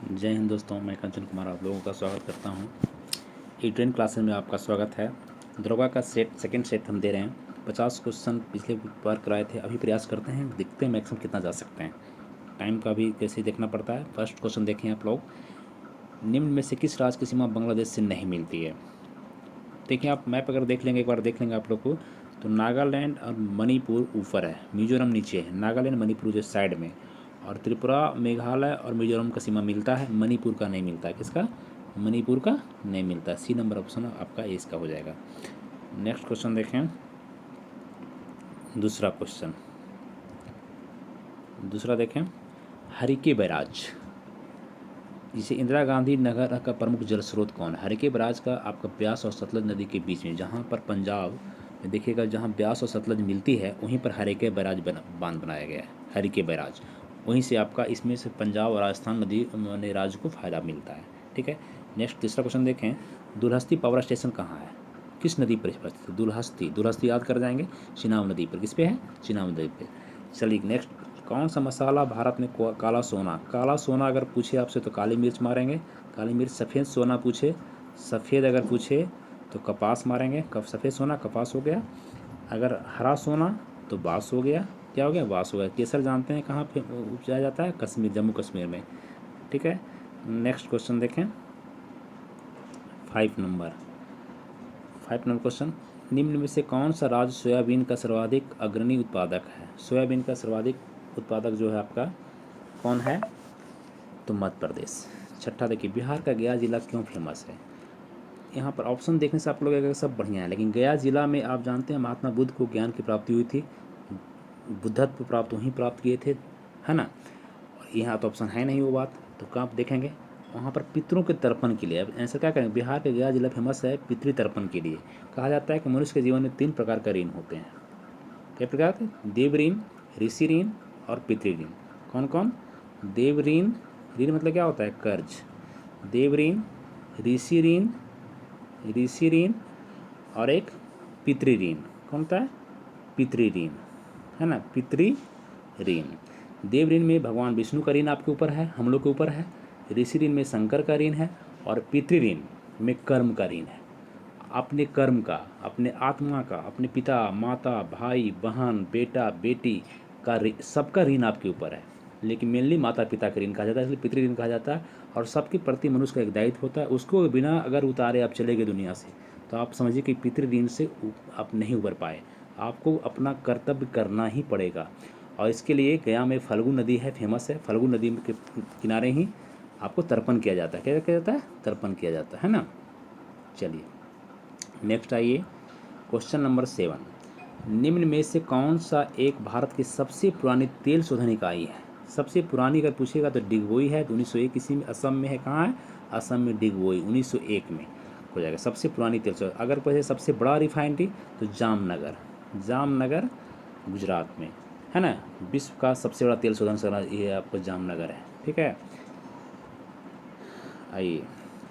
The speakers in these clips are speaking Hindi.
जय हिंद दोस्तों, मैं कंचन कुमार आप लोगों का स्वागत करता हूं। ई ट्रेन क्लासेस में आपका स्वागत है। दरोगा का सेकंड सेट हम दे रहे हैं। 50 क्वेश्चन पिछले बार कराए थे, अभी प्रयास करते हैं, देखते हैं मैक्सिमम कितना जा सकते हैं। टाइम का भी कैसे देखना पड़ता है। फर्स्ट क्वेश्चन देखें आप लोग, निम्न में से किस राज्य की सीमा बांग्लादेश से नहीं मिलती है। देखिए आप मैप अगर देख लेंगे, एक बार देख लेंगे आप लोग को, तो नागालैंड और मणिपुर ऊपर है, मिजोरम नीचे है। नागालैंड मणिपुर जो साइड में, और त्रिपुरा मेघालय और मिजोरम का सीमा मिलता है, मणिपुर का नहीं मिलता है। किसका? मणिपुर का नहीं मिलता। सी नंबर ऑप्शन आपका ए इसका हो जाएगा। नेक्स्ट क्वेश्चन देखें, दूसरा क्वेश्चन, दूसरा देखें, हरिके बैराज, जिसे इंदिरा गांधी नगर का प्रमुख जल स्रोत कौन है। हरिके बैराज का आपका ब्यास और सतलज नदी के बीच में, जहाँ पर पंजाब में देखिएगा, जहाँ ब्यास और सतलज मिलती है वहीं पर हरिके बैराज बांध बनाया गया है। हरिके बैराज वहीं से आपका, इसमें से पंजाब और राजस्थान नदी राज्य को फायदा मिलता है। ठीक है। नेक्स्ट तीसरा क्वेश्चन देखें, दुलहस्ती पावर स्टेशन कहाँ है, किस नदी पर स्थित है। दुलहस्ती, दुलहस्ती याद कर जाएंगे, चिनाब नदी पर। किस पे है? चिनाब नदी पे। चलिए नेक्स्ट, कौन सा मसाला भारत में काला सोना। काला सोना अगर पूछे आपसे तो काली मिर्च मारेंगे, काली मिर्च। सफ़ेद सोना पूछे, सफ़ेद अगर पूछे तो कपास मारेंगे, कब सफ़ेद सोना कपास हो गया। अगर हरा सोना तो बांस हो गया। क्या हो गया? बांस हो गया। केसर जानते हैं कहाँ पे उपजाया जाता है? कश्मीर, जम्मू कश्मीर में। ठीक है। नेक्स्ट क्वेश्चन देखें, 5 नंबर क्वेश्चन, निम्न में से कौन सा राज्य सोयाबीन का सर्वाधिक अग्रणी उत्पादक है। सोयाबीन का सर्वाधिक उत्पादक जो है आपका कौन है? तो मध्य प्रदेश। छठा देखिए, बिहार का गया जिला क्यों फेमस है। यहाँ पर ऑप्शन देखने से आप लोग अगर सब बढ़िया है, लेकिन गया जिला में आप जानते हैं महात्मा बुद्ध को ज्ञान की प्राप्ति हुई थी, बुद्धत्व प्राप्त वहीं प्राप्त किए थे, है ना। और यहाँ तो ऑप्शन है नहीं वो बात, तो कहाँ आप देखेंगे? वहाँ पर पितरों के तर्पण के लिए। अब आंसर क्या करेंगे? बिहार का गया जिला फेमस है पितृ तर्पण के लिए। कहा जाता है कि मनुष्य के जीवन में 3 प्रकार का ऋण होते हैं। क्या प्रकार थे? देव ऋण, ऋषि ऋण और पितृ ऋण। कौन कौन? देव ऋण, ऋण मतलब क्या होता है? कर्ज। देव ऋण, ऋषि ऋण, और एक पितृ ऋण। कौन होता है? पितृ ऋण, है ना, पितृ ऋण। देव ऋण में भगवान विष्णु का ऋण आपके ऊपर है, हम लोग के ऊपर है। ऋषि ऋण में शंकर का ऋण है, और पितृ ऋण में कर्म का ऋण है। अपने कर्म का, अपने आत्मा का, अपने पिता माता भाई बहन बेटा बेटी का सबका ऋण आपके ऊपर है, लेकिन मेनली माता पिता का ऋण कहा जाता है, इसलिए पितृ ऋण कहा जाता है। और सबके प्रति मनुष्य का एक दायित्व होता है, उसको बिना अगर उतारे आप चले गए दुनिया से, तो आप समझिए कि पितृ ऋण से आप नहीं उबर पाए। आपको अपना कर्तव्य करना ही पड़ेगा। और इसके लिए गया में फल्गु नदी है, फेमस है। फल्गु नदी के किनारे ही आपको तर्पण किया जाता है। क्या किया जाता है? तर्पण किया जाता है ना। चलिए नेक्स्ट आइए, क्वेश्चन नंबर 7, निम्न में से कौन सा एक भारत की सबसे पुरानी तेल शोधन इकाई है। सबसे पुरानी अगर पूछेगा तो डिगबोई है, तो 1901 इसी में असम में है। कहाँ है? असम में डिगबोई 1901 में हो जाएगा सबसे पुरानी तेल शोधन। अगर पूछे सबसे बड़ा रिफाइनरी तो जामनगर, जामनगर गुजरात में, है ना। विश्व का सबसे बड़ा तेल शोधन संयंत्र ये आपको जामनगर है। ठीक है। आइए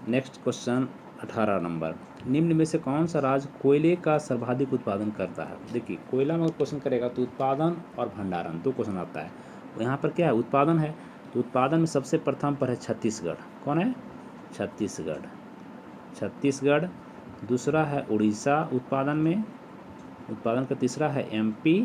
नेक्स्ट क्वेश्चन 18 नंबर, निम्न में से कौन सा राज्य कोयले का सर्वाधिक उत्पादन करता है। देखिए कोयला में क्वेश्चन करेगा तो उत्पादन और भंडारण 2 क्वेश्चन आता है। यहाँ पर क्या है? उत्पादन है, तो उत्पादन में सबसे प्रथम पर है छत्तीसगढ़। कौन है? छत्तीसगढ़, छत्तीसगढ़। दूसरा है उड़ीसा उत्पादन में, उत्पादन का तीसरा है एमपी,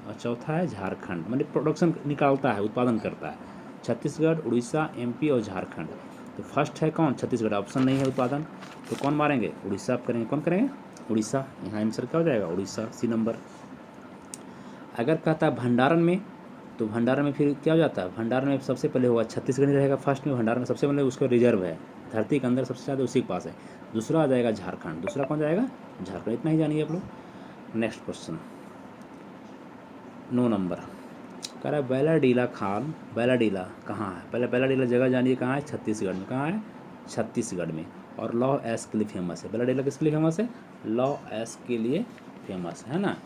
और चौथा है झारखंड। मतलब प्रोडक्शन निकालता है, उत्पादन करता है। छत्तीसगढ़, उड़ीसा, एमपी और झारखंड। तो फर्स्ट है कौन? छत्तीसगढ़। ऑप्शन नहीं है उत्पादन, तो कौन मारेंगे? उड़ीसा आप करेंगे। कौन करेंगे? उड़ीसा। यहाँ आंसर क्या हो जाएगा? Orissa, C number. अगर कहता है भंडारण में, तो भंडारण में फिर क्या हो जाता है? भंडारण में सबसे पहले होगा छत्तीसगढ़ ही रहेगा फर्स्ट में। भंडारण में सबसे पहले उसका रिजर्व है, धरती के अंदर सबसे ज़्यादा उसी के पास है। दूसरा आ जाएगा झारखंड। दूसरा कौन जाएगा? झारखंड। इतना ही जानिए आप लोग। नेक्स्ट क्वेश्चन 9 नंबर, कह रहा है बैलाडीला खाल, बैलाडीला कहाँ है? पहले बैलाडीला जगह जानिए कहाँ है? छत्तीसगढ़ में। कहाँ है? छत्तीसगढ़ में। और लौ एस के लिए फेमस है। बैलाडीला किसके लिए फेमस है? लौ एस के लिए फेमस है ना।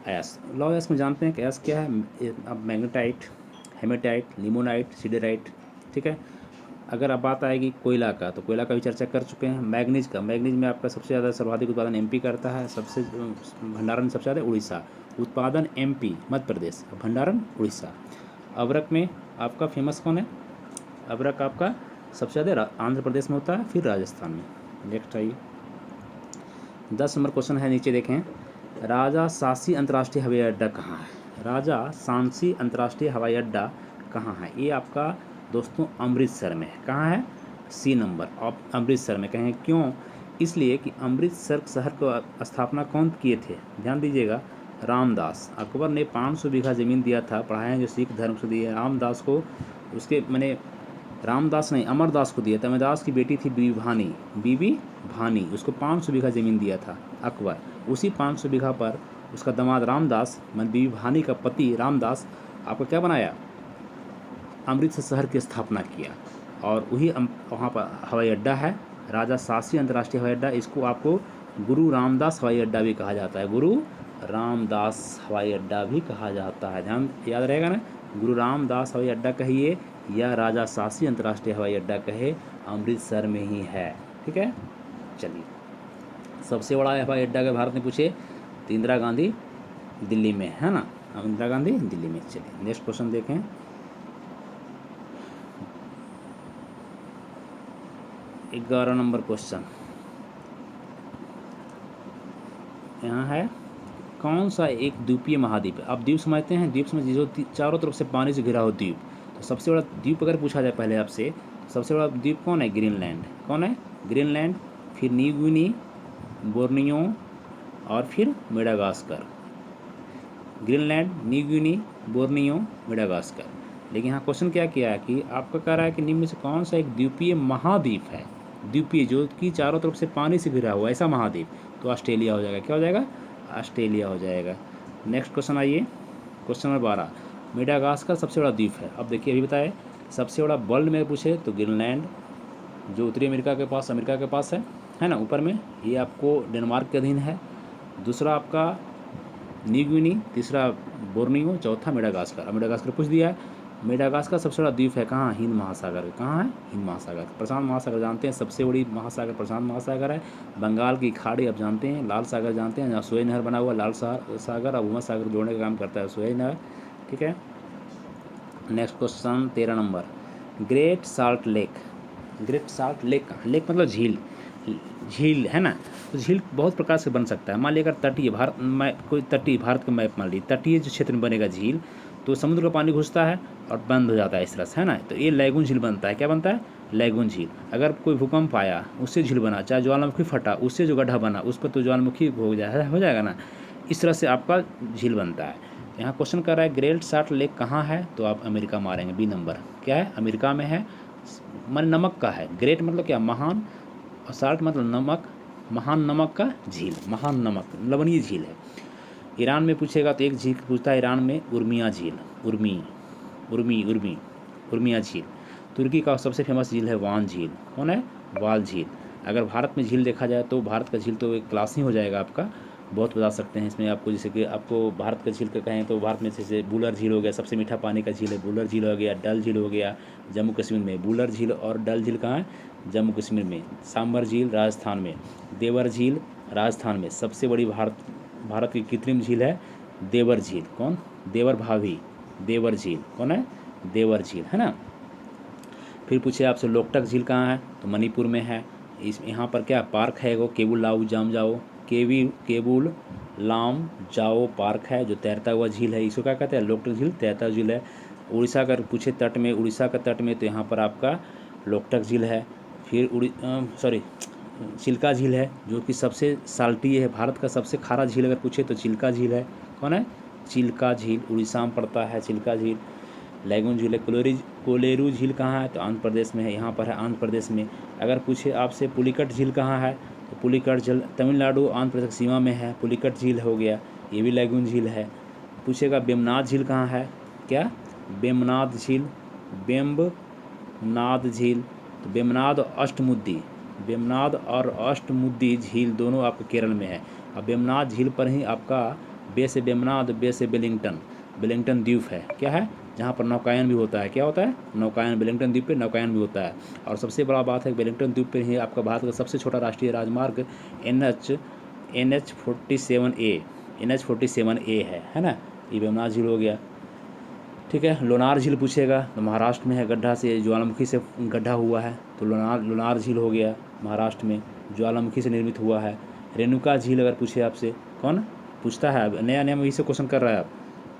एस, लौ एस में जानते हैं कि एस क्या है? अब मैग्नेटाइट, हेमेटाइट, लिमोनाइट, सिडेराइट। ठीक है। अगर अब बात आएगी कोयला का, तो कोयला का भी चर्चा कर चुके हैं। मैग्नीज का, मैग्नीज में आपका सबसे ज़्यादा सर्वाधिक उत्पादन एमपी करता है। सबसे भंडारण सबसे ज़्यादा उड़ीसा। उत्पादन एमपी, मध्य प्रदेश, भंडारण उड़ीसा। अवरक में आपका फेमस कौन है? अबरक आपका सबसे ज़्यादा आंध्र प्रदेश में होता है, फिर राजस्थान में। नेक्स्ट आइए, 10 नंबर क्वेश्चन है, नीचे देखें, राजा सांची अंतर्राष्ट्रीय हवाई अड्डा कहाँ है? राजा सांची अंतर्राष्ट्रीय हवाई अड्डा कहाँ है? ये आपका दोस्तों अमृतसर में है। कहाँ है? सी नंबर ऑफ अमृतसर में। कहें क्यों? इसलिए कि अमृतसर शहर को स्थापना कौन किए थे? ध्यान दीजिएगा, रामदास। अकबर ने 500 बीघा ज़मीन दिया था, पढ़ाए हैं जो सिख धर्म से दिए, रामदास को, उसके मैंने रामदास नहीं अमरदास को दिया था। अमरदास की बेटी थी बीबी भानी, बीबी भानी, उसको 500 बीघा ज़मीन दिया था अकबर। उसी 500 बीघा पर उसका दामाद रामदास, मैं बीबी भानी का पति रामदास, आपको क्या बनाया? अमृतसर शहर की स्थापना किया, और वही वहाँ पर हवाई अड्डा है, राजा सांची अंतर्राष्ट्रीय हवाई अड्डा। इसको आपको गुरु रामदास हवाई अड्डा भी कहा जाता है, गुरु रामदास हवाई अड्डा भी कहा जाता है। ध्यान याद रहेगा ना, गुरु रामदास हवाई अड्डा कहिए या राजा सांची अंतर्राष्ट्रीय हवाई अड्डा कहे, अमृतसर में ही है। ठीक है, चलिए, सबसे बड़ा हवाई अड्डा के भारत में पूछे तो इंदिरा गांधी दिल्ली में है ना, इंदिरा गांधी दिल्ली में। चलिए नेक्स्ट क्वेश्चन देखें, ग्यारह नंबर क्वेश्चन यहाँ है, कौन सा एक द्वीपीय महाद्वीप है? आप द्वीप समझते हैं, द्वीप समझ जो चारों तरफ से पानी से घिरा हो द्वीप। तो सबसे बड़ा द्वीप अगर पूछा जाए पहले आपसे, तो सबसे बड़ा द्वीप कौन है? ग्रीनलैंड। कौन है? ग्रीनलैंड, फिर न्यू गिनी, बोर्नियो, और फिर Madagascar. Greenland, New Guinea, Borneo, Madagascar. लेकिन यहाँ क्वेश्चन क्या किया है कि आपका कह रहा है कि निम्न में से कौन सा एक द्वीपीय महाद्वीप है? द्वीपीय जो कि चारों तरफ से पानी से घिरा हुआ ऐसा महाद्वीप, तो ऑस्ट्रेलिया हो जाएगा। क्या हो जाएगा? ऑस्ट्रेलिया हो जाएगा। नेक्स्ट क्वेश्चन आइए, क्वेश्चन नंबर 12, मेडागास्कर सबसे बड़ा द्वीप है। अब देखिए, अभी बताए सबसे बड़ा वर्ल्ड में पूछे तो ग्रीनलैंड, जो उत्तरी अमेरिका के पास है ना, ऊपर में, ये आपको डेनमार्क के अधीन है। दूसरा आपका न्यू गिनी, तीसरा बोर्नियो, चौथा मेडागास्कर। अब मेडागास्कर पूछ दिया है। मेडागास्कर सबसे बड़ा द्वीप है कहाँ? हिंद महासागर। कहाँ है? हिंद महासागर। प्रशांत महासागर जानते हैं, सबसे बड़ी महासागर प्रशांत महासागर है। बंगाल की खाड़ी आप जानते हैं, लाल सागर जानते हैं, जहाँ सुएज नहर बना हुआ, लाल सागर और भूमध्य सागर जोड़ने का काम करता है सुएज नहर। ठीक है, next question 13 number, great salt lake. Great salt lake, lake मतलब झील, झील है ना। तो झील बहुत प्रकार से बन सकता है। मान लीजिए अगर तटीय भारत में कोई तटीय भारत का मैप मान लीजिए, तटीय जो क्षेत्र में बनेगा झील, तो समुद्र का पानी घुसता है और बंद हो जाता है इस तरह से, है ना। तो ये लैगून झील बनता है। क्या बनता है? लैगून झील। अगर कोई भूकंप आया उससे झील बना, चाहे ज्वालामुखी फटा उससे जो गड्ढा बना उस पर तो ज्वालामुखी हो जाएगा ना। इस तरह से आपका झील बनता है। यहाँ क्वेश्चन कर रहा है ग्रेट साल्ट लेक कहाँ है, तो आप अमेरिका मारेंगे, बी नंबर। क्या है? अमेरिका में है। मन नमक का है। ग्रेट मतलब क्या? महान, और साल्ट मतलब नमक, महान नमक का झील, महान नमक लवणीय झील है। ईरान में पूछेगा तो एक झील पूछता है ईरान में, उर्मिया झील, उर्मिया झील। तुर्की का सबसे फेमस झील है वान झील। कौन है? वाल झील। अगर भारत में झील देखा जाए तो भारत का झील तो एक क्लास ही हो जाएगा आपका, बहुत बता सकते हैं इसमें आपको। जैसे कि आपको भारत का झील का कहें तो भारत में जैसे बुलर झील हो गया, सबसे मीठा पानी का झील है बुलर झील हो गया। डल झील हो गया जम्मू कश्मीर में, बुलर झील और डल झील कहाँ है? जम्मू कश्मीर में। सांबर झील राजस्थान में, देवर झील राजस्थान में। सबसे बड़ी भारत की कृत्रिम झील है देवर झील। कौन? देवर भाभी, देवर झील। कौन है? देवर झील, है ना। फिर पूछे आपसे लोकटक झील कहाँ है, तो मणिपुर में है। यहाँ पर क्या पार्क है वो, केबुल लाम जाओ पार्क है जो तैरता हुआ झील है। इसको क्या कहते हैं? लोकटक झील, तैरता झील है। उड़ीसा अगर पूछे तट में, उड़ीसा का तट में, तो यहाँ पर आपका लोकटक झील है। फिर चिल्का झील है जो कि सबसे साल्टी है, भारत का सबसे खारा झील अगर पूछे तो चिल्का झील है। कौन है? चिल्का झील, उड़ीसा में पड़ता है चिल्का झील। लैगून झील है। कोलेरू झील कहाँ है, तो आंध्र प्रदेश में है, यहाँ पर है आंध्र प्रदेश में। अगर पूछे आपसे पुलिकट झील कहाँ है, तो पुलिकट झील तमिलनाडु आंध्र प्रदेश की सीमा में है, पुलिकट झील हो गया, ये भी लैगून झील है। पूछेगा बेमनाथ झील कहाँ है, क्या? बेमनाथ झील, बेम्बनाथ झील, तो बेमनाथ और अष्टमुद्दी झील दोनों आपके केरल में है। और बेमनाथ झील पर ही आपका बे से बेमनाथ, बे से वेलिंगटन द्वीप है। क्या है? जहाँ पर नौकायन भी होता है। क्या होता है? नौकायन। वेलिंगटन द्वीप पे नौकायन भी होता है। और सबसे बड़ा बात है वेलिंगटन द्वीप पे ही आपका भारत का सबसे छोटा राष्ट्रीय राजमार्ग NH-47A है ना। ये बेमनाथ झील हो गया। ठीक है। लोनार झील पूछेगा तो महाराष्ट्र में है, गड्ढा से ज्वालामुखी से गड्ढा हुआ है, तो लोनार झील हो गया, महाराष्ट्र में ज्वालामुखी से निर्मित हुआ है। रेणुका झील अगर पूछे आपसे, कौन पूछता है, अब नया नया में से क्वेश्चन कर रहा है आप,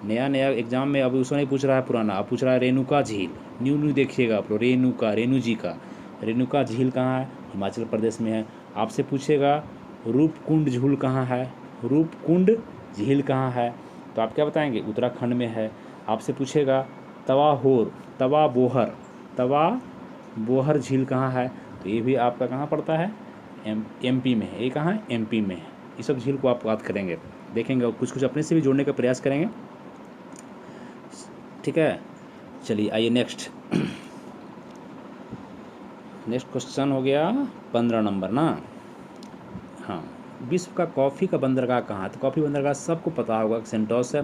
नया नया एग्जाम में अब उसको नहीं पूछ रहा है पुराना, अब पूछ रहा है रेणुका झील, न्यू न्यू देखिएगा आप लोग, रेणु जी का रेणुका झील कहाँ है, हिमाचल प्रदेश में है। आपसे पूछेगा रूपकुंड झील कहाँ है, रूपकुंड झील कहाँ है, तो आप क्या बताएंगे, उत्तराखंड में है। आपसे पूछेगा तवा बोहर झील कहाँ है, तो ये भी आपका कहाँ पड़ता है, एमपी में है। ये कहाँ है, एमपी में है। इस सब झील को आप बात करेंगे, देखेंगे और कुछ कुछ अपने से भी जोड़ने का प्रयास करेंगे। ठीक है, चलिए आइए नेक्स्ट क्वेश्चन हो गया 15 नंबर ना। हाँ, विश्व का कॉफ़ी का बंदरगाह कहाँ है, तो कॉफ़ी बंदरगाह सबको पता होगा, सेंटोस है।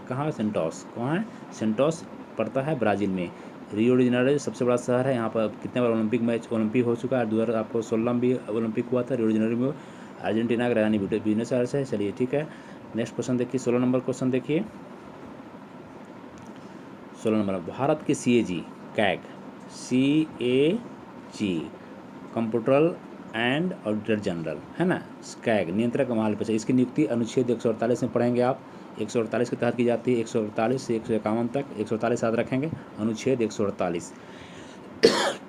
कहाँ है सेंटोस, कहाँ है सेंटोस, पड़ता है ब्राज़ील में। रियो डी जेनेरो सबसे बड़ा शहर है, यहाँ पर कितने बार ओलंपिक हो चुका है, 2016 में भी ओलंपिक हुआ था रियो डी जेनेरो में। अर्जेंटीना का राजधानी ब्यूनस आयर्स है। चलिए ठीक है, नेक्स्ट क्वेश्चन देखिए, 16 नंबर क्वेश्चन देखिए। 16 नंबर, भारत के CAG CAG computer and auditor general है ना, कैग नियंत्रक महालेखापरीक्षक, इसकी नियुक्ति अनुच्छेद 148 में पढ़ेंगे आप। 148 के तहत की जाती है, 148 से 151 तक, 148 याद रखेंगे, अनुच्छेद 148।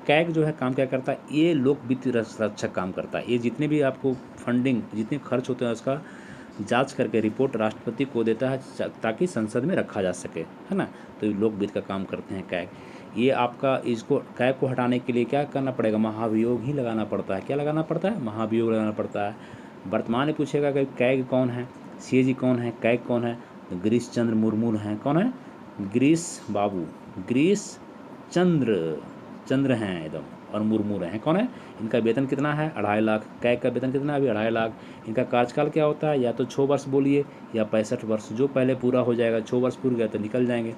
कैग जो है काम क्या करता है, ये लोक वित्त रक्षक काम करता है। ये जितने भी आपको फंडिंग, जितने खर्च होते हैं उसका जांच करके रिपोर्ट राष्ट्रपति को देता है ताकि संसद में रखा जा सके, है ना। तो ये लोक वित्त का काम करते हैं कैग। ये आपका इसको कैग को हटाने के लिए क्या करना पड़ेगा, महाभियोग ही लगाना पड़ता है। क्या लगाना पड़ता है, महाभियोग लगाना पड़ता है। वर्तमान में पूछेगा कि कैग कौन है, CAG कौन है, कैग कौन है, तो गिरीश चंद्र मुर्मू हैं। कौन है, गिरीश चंद्र हैं एकदम, और मुर्मू हैं। कौन है, इनका वेतन कितना है, 2.5 लाख। कैग का वेतन कितना है अभी, 2.5 लाख। इनका कार्यकाल क्या होता है, या तो 6 वर्ष बोलिए या 65 वर्ष, जो पहले पूरा हो जाएगा। 6 वर्ष पूरा गया तो निकल जाएंगे,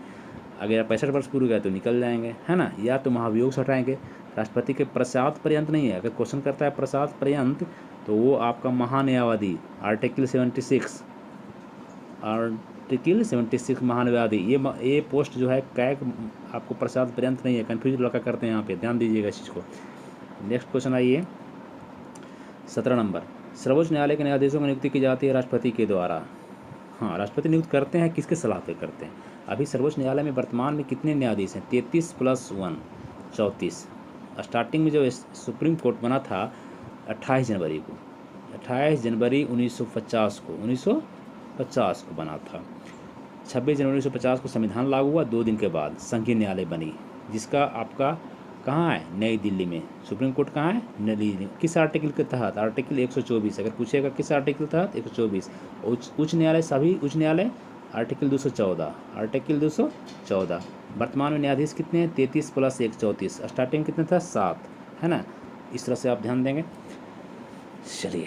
अगर 65 वर्ष पूरा गया तो निकल जाएंगे, है ना। या तो महाभियोग से हटाएंगे, राष्ट्रपति के प्रसाद पर्यंत नहीं है। अगर क्वेश्चन करता है प्रसाद पर्यंत, तो वो आपका महान्यायवादी, आर्टिकल 76 महान्यायवादी, ये पोस्ट जो है कैग आपको प्रसाद पर्यंत नहीं है। कन्फ्यूज लड़का करते हैं यहाँ पे, ध्यान दीजिएगा इस चीज़ को। नेक्स्ट क्वेश्चन आइए 17 नंबर, सर्वोच्च न्यायालय के न्यायाधीशों की नियुक्ति की जाती है राष्ट्रपति के द्वारा। हाँ, राष्ट्रपति नियुक्त करते हैं, किसके सलाह पे करते हैं। अभी सर्वोच्च न्यायालय में वर्तमान में कितने न्यायाधीश हैं, 33 + 1 34। स्टार्टिंग में जो सुप्रीम कोर्ट बना था 28 जनवरी 1950 को बना था। 26 जनवरी 1950 को संविधान लागू हुआ, 2 दिन के बाद संघीय न्यायालय बनी, जिसका आपका कहाँ है, नई दिल्ली में। सुप्रीम कोर्ट कहाँ है, नई दिल्ली। किस आर्टिकल के तहत, आर्टिकल 124। अगर पूछेगा किस आर्टिकल के तहत, 124। उच्च न्यायालय, सभी उच्च न्यायालय आर्टिकल 214। वर्तमान में न्यायाधीश कितने हैं, 33 + 1 34। स्टार्टिंग कितने था, 7, है ना। इस तरह से आप ध्यान देंगे। चलिए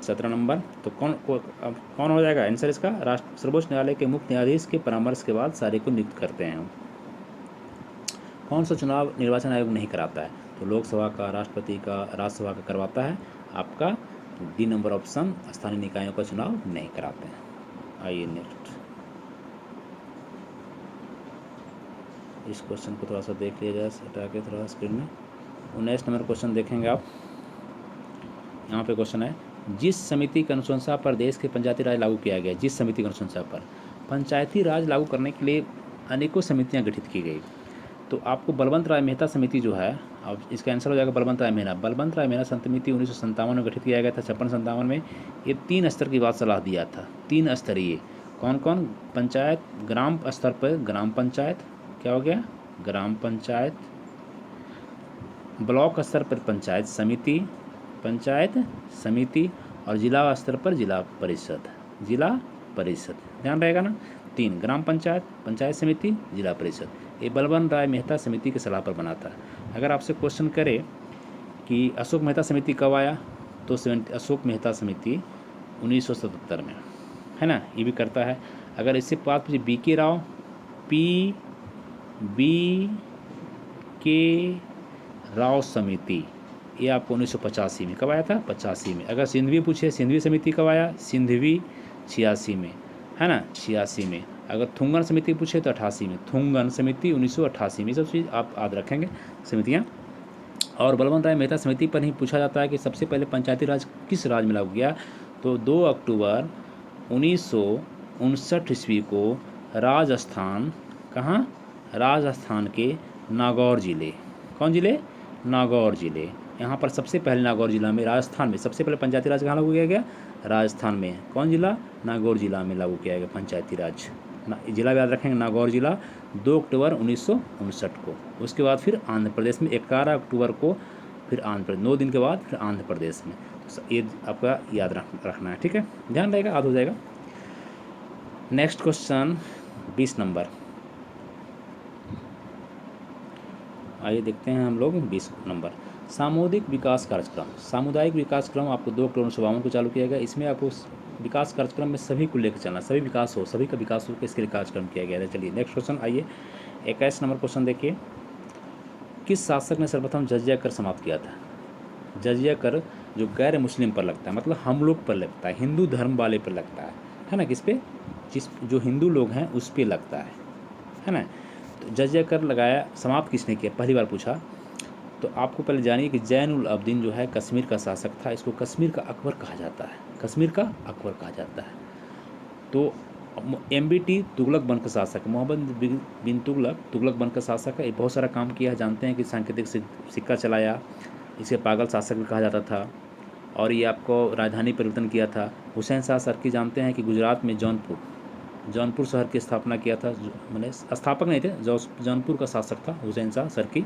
17 नंबर, तो कौन हो जाएगा आंसर इसका, सर्वोच्च न्यायालय के मुख्य न्यायाधीश के परामर्श के बाद सारे को नियुक्त करते हैं। कौन सा चुनाव निर्वाचन आयोग नहीं कराता है, तो लोकसभा का, राष्ट्रपति का, राज्यसभा का करवाता है आपका। डी नंबर ऑप्शन, स्थानीय निकायों का चुनाव नहीं कराते हैं। आइए नेक्स्ट, इस क्वेश्चन को थोड़ा सा देख लिया जाए, हटा के थोड़ा स्क्रीन में। 19 नंबर क्वेश्चन देखेंगे आप। यहाँ पे क्वेश्चन है, जिस समिति की अनुशंसा पर देश के पंचायती राज लागू किया गया, जिस समिति की अनुशंसा पर पंचायती राज लागू करने के लिए अनेकों समितियाँ गठित की गई, तो आपको बलवंत राय मेहता समिति जो है, अब इसका आंसर हो जाएगा बलवंत राय मेहता समिति 1957 में गठित किया गया था, 56-57 में। ये 3 स्तर की बात सलाह दिया था, 3 स्तरीय। कौन कौन, पंचायत, ग्राम स्तर पर ग्राम पंचायत, क्या हो गया, ग्राम पंचायत, ब्लॉक स्तर पर पंचायत समिति, और जिला स्तर पर जिला परिषद। ध्यान रहेगा ना, 3 ग्राम पंचायत, पंचायत समिति, जिला परिषद। ये बलवंत राय मेहता समिति की सलाह पर बना था। अगर आपसे क्वेश्चन करे कि अशोक मेहता समिति कब आया, तो अशोक मेहता समिति 1977 में, है ना, ये भी करता है। अगर इससे बात पूछे BK राव, BK राव समिति, ये आपको 1985 में, कब आया था, 85 में। अगर सिंधवी पूछे, सिंधवी समिति कब आया, सिंधवी 86 में, है ना, 86 में। अगर थुंगन समिति पूछे तो 88 में, थुंगन समिति 1988 में। सब चीज़ आप याद रखेंगे समितियाँ। और बलवंत राय मेहता समिति पर ही पूछा जाता है कि सबसे पहले पंचायती राज किस राज्य में लागू किया, तो 2 अक्टूबर 1959 ईस्वी को राजस्थान, कहाँ, राजस्थान के नागौर जिले, कौन जिले, नागौर जिले, यहाँ पर सबसे पहले नागौर जिला में, राजस्थान में सबसे पहले पंचायती राज कहाँ लागू किया गया, राजस्थान में, कौन जिला, नागौर जिला में लागू किया गया पंचायती राज। जिला याद रखेंगे, नागौर जिला, 2 अक्टूबर 1959 को। उसके बाद फिर आंध्र प्रदेश में 11 अक्टूबर को, फिर आंध्र प्रदेश 9 दिन के बाद फिर आंध्र प्रदेश में। तो ये आपका याद रखना है, ठीक है, ध्यान रहेगा, याद हो जाएगा। नेक्स्ट क्वेश्चन 20 नंबर, आइए देखते हैं हम लोग 20 नंबर। सामुदायिक विकास कार्यक्रम, सामुदायिक विकास क्रम आपको 2 अक्टूबर 1952 को चालू किया गया। इसमें आपको विकास कार्यक्रम में सभी को लेकर चलना, सभी विकास हो, सभी का विकास हो, इसके लिए कार्यक्रम किया गया है। चलिए नेक्स्ट क्वेश्चन, आइए 21 नंबर क्वेश्चन देखिए। किस शासक ने सर्वप्रथम जजिया कर समाप्त किया था। जजिया कर जो गैर मुस्लिम पर लगता है, मतलब हम लोग पर लगता है, हिंदू धर्म वाले पर लगता है ना, किस पे, जिस जो हिंदू लोग हैं उस पर लगता है ना। तो जजिया कर लगाया, समाप्त किसने किया, पहली बार पूछा। तो आपको पहले जानिए कि जैनुल अब्दीन जो है कश्मीर का शासक था। इसको कश्मीर का अकबर कहा जाता है, कश्मीर का अकबर कहा जाता है। तो MBT तुगलक बन का शासक, मोहम्मद बिन तुगलक बन का शासक है। बहुत सारा काम किया है, जानते हैं कि सांकेतिक सिक्का चलाया, इसे पागल शासक भी कहा जाता था। और ये आपको राजधानी परिवर्तन किया था। हुसैन शाह सरकी जानते हैं कि गुजरात में जौनपुर शहर की स्थापना किया था, मैंने स्थापक नहीं थे, जौनपुर का शासक था हुसैन शाह सरकी।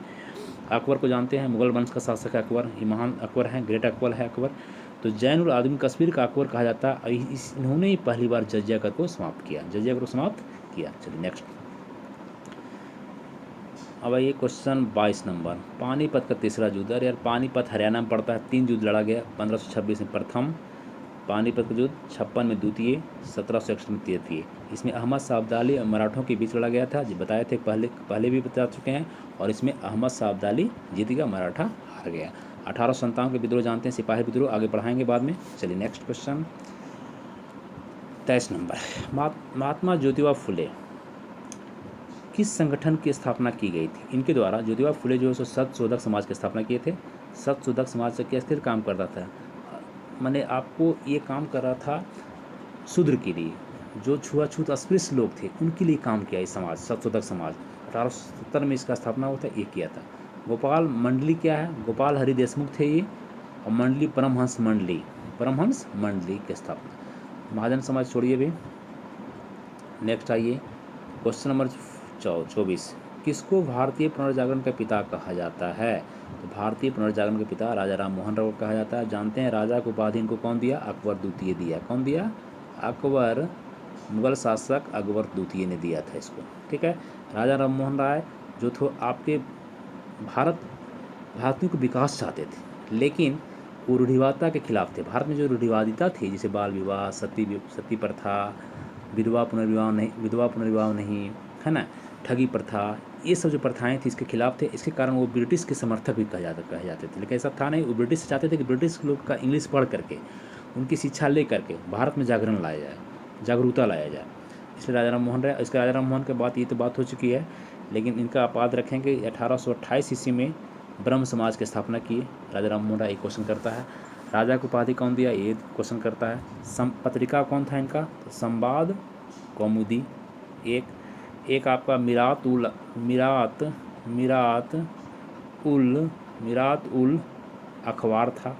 अकबर को जानते हैं, मुगल वंश का शासक है अकबर, ये महान अकबर हैं, ग्रेट अकबर है अकबर। तो जैनुल आबिदीन कश्मीर का अकबर कहा जाता है। इन्होंने ही पहली बार जजिया कर को समाप्त किया, जजिया कर को समाप्त किया। चलिए नेक्स्ट, अब आइए क्वेश्चन 22 नंबर। पानीपत का तीसरा युद्ध, अरे यार पानीपत हरियाणा में पड़ता है। 3 युद्ध लड़ा गया, 1526 में प्रथम पानीपत का युद्ध, 56 में द्वितीय, 1761 में तृतीय। इसमें अहमद शाह अब्दाली और मराठों के बीच लड़ा गया था, जो बताए थे पहले भी बता चुके हैं। और इसमें अहमद शाह अब्दाली जीत गया, मराठा हार गया। 1857 के विद्रोह जानते हैं, सिपाही विद्रोह, आगे बढ़ाएंगे बाद में। चलिए next question 23 number. Mahatma Jyotiba Phule किस संगठन की स्थापना की गई थी। इनके द्वारा ज्योतिबा फुले जो है सत्यशोधक समाज की स्थापना किए थे। सत्यशोधक समाज से क्या स्थिर काम करता था, मैंने आपको ये काम कर रहा था शूद्र के लिए, जो छुआछूत अस्पृश्य लोग थे उनके लिए काम किया ये समाज, सत्यशोधक समाज। 1870 में इसका स्थापना हुआ था, ये किया था। गोपाल मंडली क्या है, गोपाल हरि देशमुख थे ये। और मंडली परमहंस मंडली की स्थापना। महाजन समाज छोड़िए भी। नेक्स्ट आइए क्वेश्चन नंबर 24। किसको भारतीय पुनर्जागरण का पिता कहा जाता है। तो भारतीय पुनर्जागरण के पिता राजा राम मोहन राय को कहा जाता है। जानते हैं राजा को उपाधि इनको कौन दिया, अकबर द्वितीय दिया। कौन दिया, अकबर, मुगल शासक अकबर द्वितीय ने दिया था इसको, ठीक है। राजा राम मोहन राय जो थे आपके भारतीयों को विकास चाहते थे, लेकिन वो रूढ़िवादिता के खिलाफ थे। भारत में जो रूढ़िवादिता थी, जैसे बाल विवाह, सती प्रथा, विधवा पुनर्विवाह नहीं, है ना, ठगी प्रथा, ये सब जो प्रथाएं थी इसके खिलाफ थे। इसके कारण वो ब्रिटिश के समर्थक भी कहे जाते थे। लेकिन ऐसा था नहीं, वो ब्रिटिश चाहते थे कि ब्रिटिश लोग का इंग्लिश पढ़ करके, उनकी शिक्षा ले करके भारत में जागरण लाया जाए, जागरूकता लाया जाए। इसलिए राजा राम मोहन राय, इसका राजा राम मोहन के बाद ये तो बात हो चुकी है, लेकिन इनका आप याद रखेंगे 1828 ईस्वी में ब्रह्म समाज की स्थापना की राजा राम मोहन राय। एक क्वेश्चन करता है राजा को उपाधि कौन दिया, ये क्वेश्चन करता है। पत्रिका कौन था इनका, तो संवाद कौमुदी। एक आपका मिरात उल अखबार था।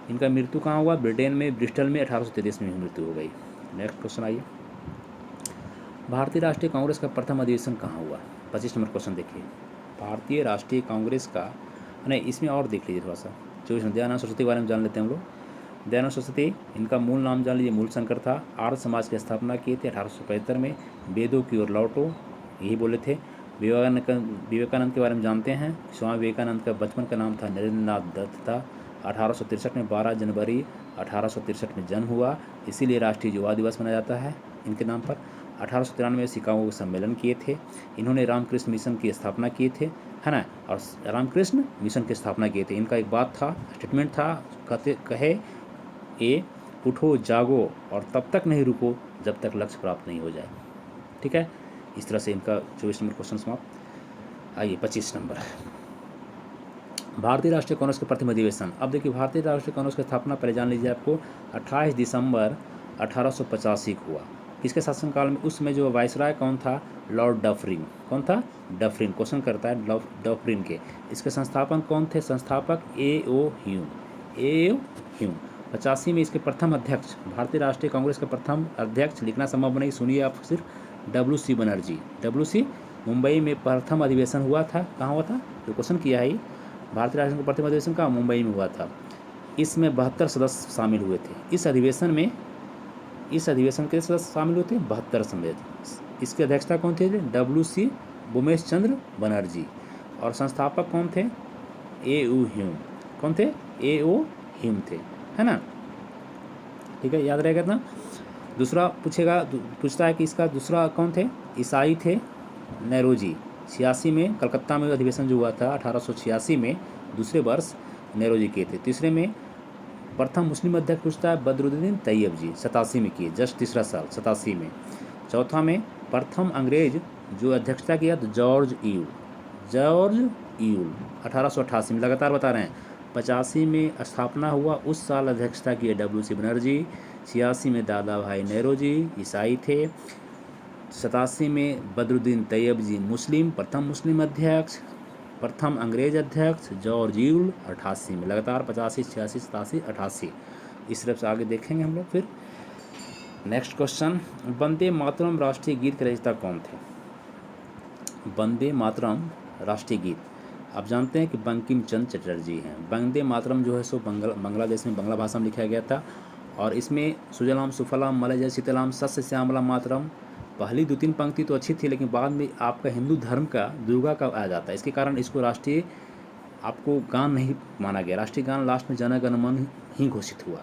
इनका मृत्यु कहाँ हुआ, ब्रिटेन में ब्रिस्टल में 1833 में मृत्यु हो गई। नेक्स्ट क्वेश्चन आइए, भारतीय राष्ट्रीय कांग्रेस का प्रथम अधिवेशन कहाँ हुआ। 25 नंबर क्वेश्चन देखिए, भारतीय राष्ट्रीय कांग्रेस का, नहीं इसमें और देख लीजिए थोड़ा सा। 24 में दयानंद सरस्वती के बारे में जान लेते हैं हम लोग। दयानंद सरस्वती, इनका मूल नाम जान लीजिए, मूलशंकर था। आर्य समाज की स्थापना की थी 1875 में। वेदों की ओर लौटो, यही बोले थे। विवेकानंद के बारे में जानते हैं। स्वामी विवेकानंद का बचपन का नाम था नरेंद्र नाथ दत्त था। 1863 में 12 जनवरी 1863 में जन्म हुआ, इसीलिए राष्ट्रीय युवा दिवस मनाया जाता है इनके नाम पर। 1893 में शिकागो के सम्मेलन किए थे। इन्होंने रामकृष्ण मिशन की स्थापना किए थे, है ना, और रामकृष्ण मिशन की स्थापना किए थे। इनका एक बात था, स्टेटमेंट था, कहे ए उठो जागो और तब तक नहीं रुको जब तक लक्ष्य प्राप्त नहीं हो जाए। ठीक है। इस तरह से इनका 24 नंबर क्वेश्चन समाप्त। आइए 25 नंबर, भारतीय राष्ट्रीय कांग्रेस के प्रथम अधिवेशन। अब देखिए भारतीय राष्ट्रीय कांग्रेस की स्थापना पहले जान लीजिए आपको 28 दिसंबर 1885 को हुआ। किसके शासनकाल में? उसमें जो वायसराय कौन था? Lord Dufferin. कौन था? डफरिन। क्वेश्चन करता है डफरिन के। इसके संस्थापक कौन थे? संस्थापक ए.ओ. ह्यूम। ए.ओ. ह्यूम। 85 में इसके प्रथम अध्यक्ष, भारतीय राष्ट्रीय कांग्रेस के प्रथम अध्यक्ष, लिखना संभव नहीं, सुनिए आप सिर्फ, डब्ल्यू.सी. बनर्जी। डब्ल्यू.सी. मुंबई में प्रथम अधिवेशन हुआ था। कहाँ हुआ था? जो क्वेश्चन किया है, भारतीय राष्ट्रीय का प्रथम अधिवेशन कहाँ? मुंबई में हुआ था। इसमें 72 सदस्य शामिल हुए थे। इस अधिवेशन के सदस्य शामिल हुए थे 72 सदस्य। इसकी अध्यक्षता कौन थे? डब्ल्यू.सी. भूमेश चंद्र बनर्जी। और संस्थापक कौन थे? ए.ओ. ह्यूम। कौन थे? ए.ओ. ह्यूम थे, है ना। ठीक है, याद रहेगा ना। दूसरा पूछता है कि इसका दूसरा कौन थे? ईसाई थे नेरोजी। 86 में कलकत्ता में अधिवेशन जो हुआ था 1886 में, दूसरे वर्ष नेरोजी किए थे। तीसरे में प्रथम मुस्लिम अध्यक्ष पूछता है बदरुद्दीन तैयब जी, 87 में किए, जस्ट तीसरा साल 87 में। चौथा में प्रथम अंग्रेज जो अध्यक्षता किया तो जॉर्ज ईयूल। 1888 में, लगातार बता रहे हैं। 85 में स्थापना हुआ, उस साल अध्यक्षता की डब्ल्यू.सी. बनर्जी। 86 में दादा भाई नेरोजी, ईसाई थे। 87 में बदरुद्दीन तैयब जी, मुस्लिम, प्रथम मुस्लिम अध्यक्ष। प्रथम अंग्रेज अध्यक्ष जॉर्ज ईयूल 88 में। लगातार 85, 86, 87, 88। इस तरफ से आगे देखेंगे हम लोग। फिर नेक्स्ट क्वेश्चन, वंदे मातरम राष्ट्रीय गीत के रचयिता कौन थे? वंदे मातरम राष्ट्रीय गीत आप जानते हैं कि बंकिम चंद्र चटर्जी हैं। वंदे मातरम जो है सो बांग्लादेश में बांग्ला भाषा में लिखा गया था। और इसमें सुजलाम सुफलाम मलयज शीतलाम सस्य श्यामला मातरम, पहली 2-3 पंक्ति तो अच्छी थी, लेकिन बाद में आपका हिंदू धर्म का दुर्गा का आ जाता है। इसके कारण इसको राष्ट्रीय आपको गान नहीं माना गया। राष्ट्रीय गान लास्ट में जन गण मन ही घोषित हुआ।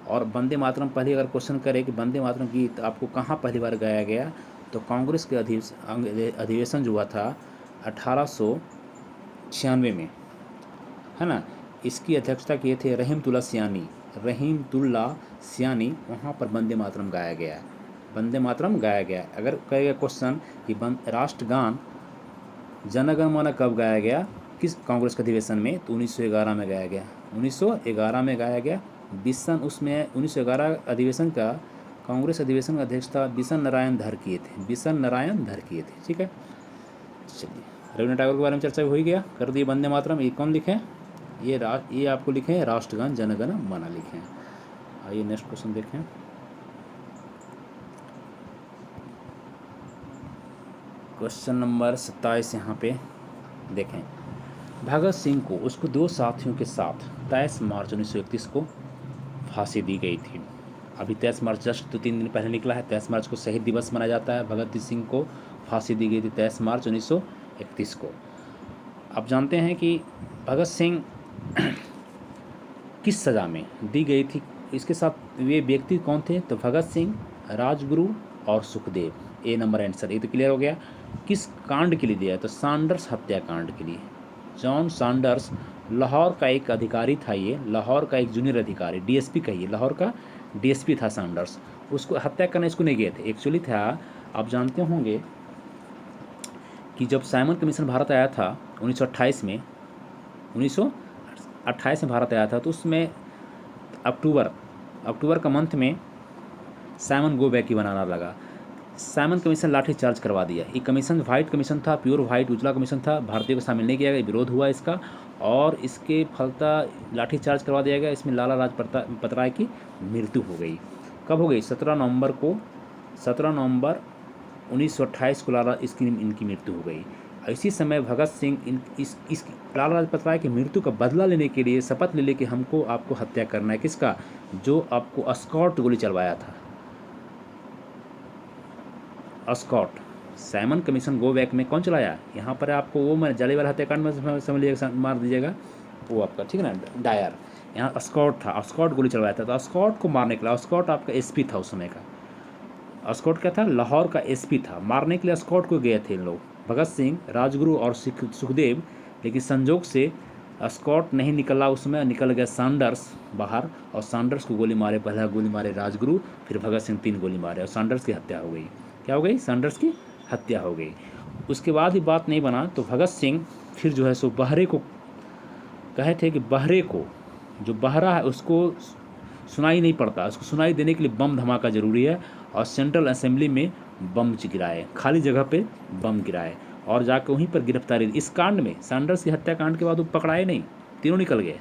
और वंदे मातरम पहले अगर क्वेश्चन करे कि वंदे मातरम गीत आपको कहाँ पहली बार गाया गया, तो कांग्रेस के अधिवेशन जो हुआ था 1896 में, है ना। इसकी अध्यक्षता किए थे रहीमतुल्ला सियानी। वहाँ पर वंदे मातरम गाया गया। वंदे मातरम गाया गया। अगर कहेगा क्वेश्चन कि राष्ट्रगान जन गण मन कब गाया गया, किस कांग्रेस के अधिवेशन में, तो 1911 में गाया गया। 1911 में गाया गया। उसमें 1911 अधिवेशन का कांग्रेस अधिवेशन का अध्यक्षता बिशन नारायण धर किए थे। ठीक है, चलिए रविन्द्रनाथ टैगोर के बारे में चर्चा हो ही गया, कर दिए। वंदे मातरम ये कौन लिखे? ये आपको लिखे हैं राष्ट्रगान जन गण मन लिखे हैं। आइए नेक्स्ट क्वेश्चन देखें। क्वेश्चन नंबर 27 यहाँ पे देखें। भगत सिंह को उसको 2 साथियों के साथ 23 मार्च 1931 को फांसी दी गई थी। अभी 23 मार्च जस्ट 2-3 दिन पहले निकला है। 23 मार्च को शहीद दिवस माना जाता है। भगत सिंह को फांसी दी गई थी 23 मार्च 1931 को। आप जानते हैं कि भगत सिंह किस सज़ा में दी गई थी? इसके साथ वे व्यक्ति कौन थे? तो भगत सिंह, राजगुरु और सुखदेव। ए नंबर आंसर, ये तो क्लियर हो गया। किस कांड के लिए दिया है? तो सैंडर्स हत्याकांड के लिए। जॉन सैंडर्स लाहौर का एक अधिकारी था। ये लाहौर का एक जूनियर अधिकारी, डीएसपी कहिए, लाहौर का डीएसपी था सैंडर्स। उसको हत्या करने इसको नहीं गए थे। एक्चुअली था, आप जानते होंगे कि जब साइमन कमीशन भारत आया था 1928 में, 1928 में भारत आया था, तो उसमें अक्टूबर का मंथ में साइमन गो बैक की बनाना लगा। साइमन कमीशन लाठी चार्ज करवा दिया। ये कमीशन वाइट कमीशन था, प्योर वाइट उजला कमीशन था। भारतीयों को शामिल नहीं किया गया, विरोध हुआ इसका, और इसके फलता लाठी चार्ज करवा दिया गया। इसमें लाला लाजपत राय की मृत्यु हो गई। कब हो गई? 17 नवंबर 1928 को इनकी मृत्यु हो गई। इसी समय भगत सिंह इस लाला लाजपत राय की मृत्यु का बदला लेने के लिए शपथ ले कि आपको हत्या करना है। किसका? जो आपको स्कॉट गोली चलवाया था, Scott. Simon commission go back में कौन चलाया? यहाँ पर आपको वो मैं जालियावाला हत्याकांड में समझ लीजिएगा, मार दीजिएगा वो आपका, ठीक है ना, डायर। यहाँ स्कॉट था, स्कॉट गोली चलवाया था। तो स्कॉट को मारने के लिए, स्कॉट आपका एसपी था उस समय का। स्कॉट क्या था? लाहौर का एसपी था। मारने के लिए स्कॉट को गए थे इन लोग, भगत सिंह, राजगुरु और सुखदेव। लेकिन संजोग से स्कॉट नहीं निकला, उसमें निकल गया सैंडर्स बाहर, और सैंडर्स को गोली मारे। पहला गोली मारे राजगुरु, फिर भगत सिंह 3 गोली मारे, और सैंडर्स की हत्या हो गई। क्या हो गई? सैंडर्स की हत्या हो गई। उसके बाद भी बात नहीं बना तो भगत सिंह फिर जो है सो बहरे को कहे थे कि बहरे को, जो बहरा है उसको सुनाई नहीं पड़ता, उसको सुनाई देने के लिए बम धमाका ज़रूरी है, और सेंट्रल असेंबली में बम गिराए, खाली जगह पे बम गिराए और जाकर वहीं पर गिरफ्तारी दी। इस कांड में सैंडर्स की हत्याकांड के बाद वो पकड़ाए नहीं, तीनों निकल गए,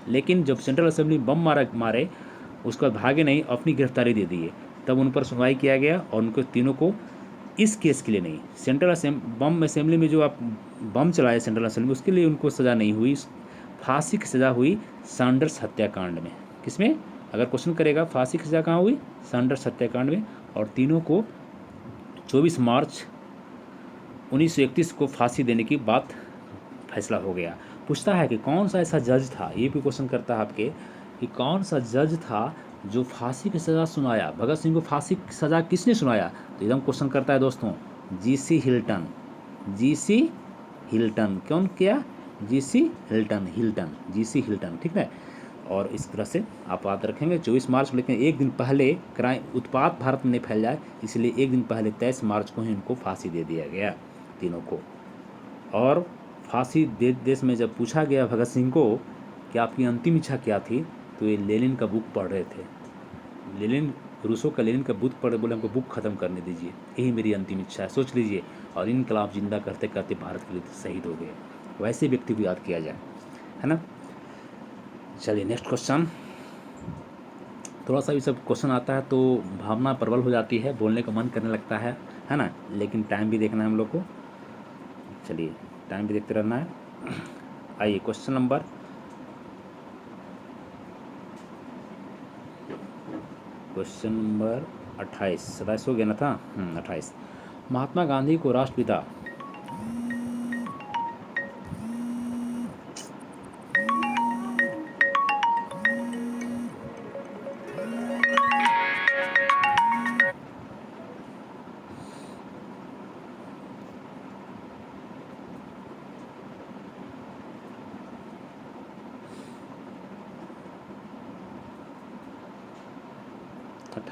लेकिन जब सेंट्रल असेंबली बम मारे उसके बाद भागे नहीं, अपनी गिरफ्तारी दे दी है, तब उन पर सुनवाई किया गया और उनको तीनों को इस केस के लिए नहीं, बम असेंबली में जो आप बम चलाए सेंट्रल असेंबली में, उसके लिए उनको सज़ा नहीं हुई, फांसी की सज़ा हुई सैंडर्स हत्याकांड में। किसमें, अगर क्वेश्चन करेगा फांसी की सज़ा कहाँ हुई, सैंडर्स हत्याकांड में, और तीनों को 24 मार्च 1931 को फांसी देने की बात फैसला हो गया। पूछता है कि कौन सा ऐसा जज था, ये भी क्वेश्चन करता है आपके, कि कौन सा जज था जो फांसी की सज़ा सुनाया, भगत सिंह को फांसी की सज़ा किसने सुनाया, तो एकदम क्वेश्चन करता है दोस्तों, जीसी हिल्टन। जीसी हिल्टन, कौन किया, जीसी हिल्टन, जीसी हिल्टन, ठीक है। और इस तरह से आप याद रखेंगे 24 मार्च, लेकिन एक दिन पहले क्राइम उत्पात भारत में नहीं फैल जाए, इसलिए एक दिन पहले 23 मार्च को ही उनको फांसी दे दिया गया तीनों को। और फांसी देश में जब पूछा गया भगत सिंह को कि आपकी अंतिम इच्छा क्या थी, तो ये लेनिन का बुक पढ़ रहे थे, लेनिन, रूसो का लेनिन का बुक पढ़, बोले हमको बुक ख़त्म करने दीजिए, यही मेरी अंतिम इच्छा है, सोच लीजिए। और इनकलाब जिंदा करते करते भारत के लिए शहीद हो गए। वैसे व्यक्ति को याद किया जाए, है ना। चलिए नेक्स्ट क्वेश्चन। थोड़ा सा भी सब क्वेश्चन आता है तो भावना प्रबल हो जाती है, बोलने का मन करने लगता है ना, लेकिन टाइम भी देखना है हम लोग को। चलिए टाइम भी देखते रहना है। आइए क्वेश्चन नंबर 28, 27 हो गया ना था, 28। महात्मा गांधी को राष्ट्रपिता,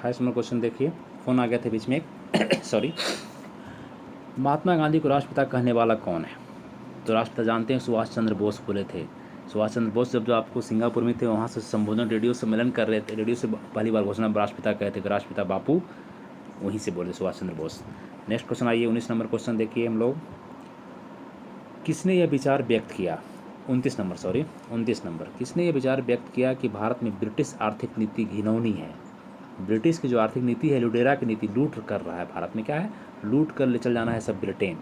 नंबर क्वेश्चन देखिए, फ़ोन आ गया था बीच में एक सॉरी। महात्मा गांधी को राष्ट्रपिता कहने वाला कौन है, तो राष्ट्रपिता जानते हैं सुभाष चंद्र बोस बोले थे। सुभाष चंद्र बोस जब जो आपको सिंगापुर में थे, वहाँ से संबोधन रेडियो सम्मेलन कर रहे थे, रेडियो से पहली बार घोषणा राष्ट्रपिता कहते थे, राष्ट्रपिता बापू, वहीं से बोले सुभाष चंद्र बोस। नेक्स्ट क्वेश्चन आइए 19 नंबर क्वेश्चन देखिए हम लोग, किसने यह विचार व्यक्त किया, 29 नंबर, किसने यह विचार व्यक्त किया कि भारत में ब्रिटिश आर्थिक नीति घिनौनी है। ब्रिटिश की जो आर्थिक नीति है, लुटेरा की नीति, लूट कर रहा है भारत में, क्या है, लूट कर ले चल जाना है सब ब्रिटेन,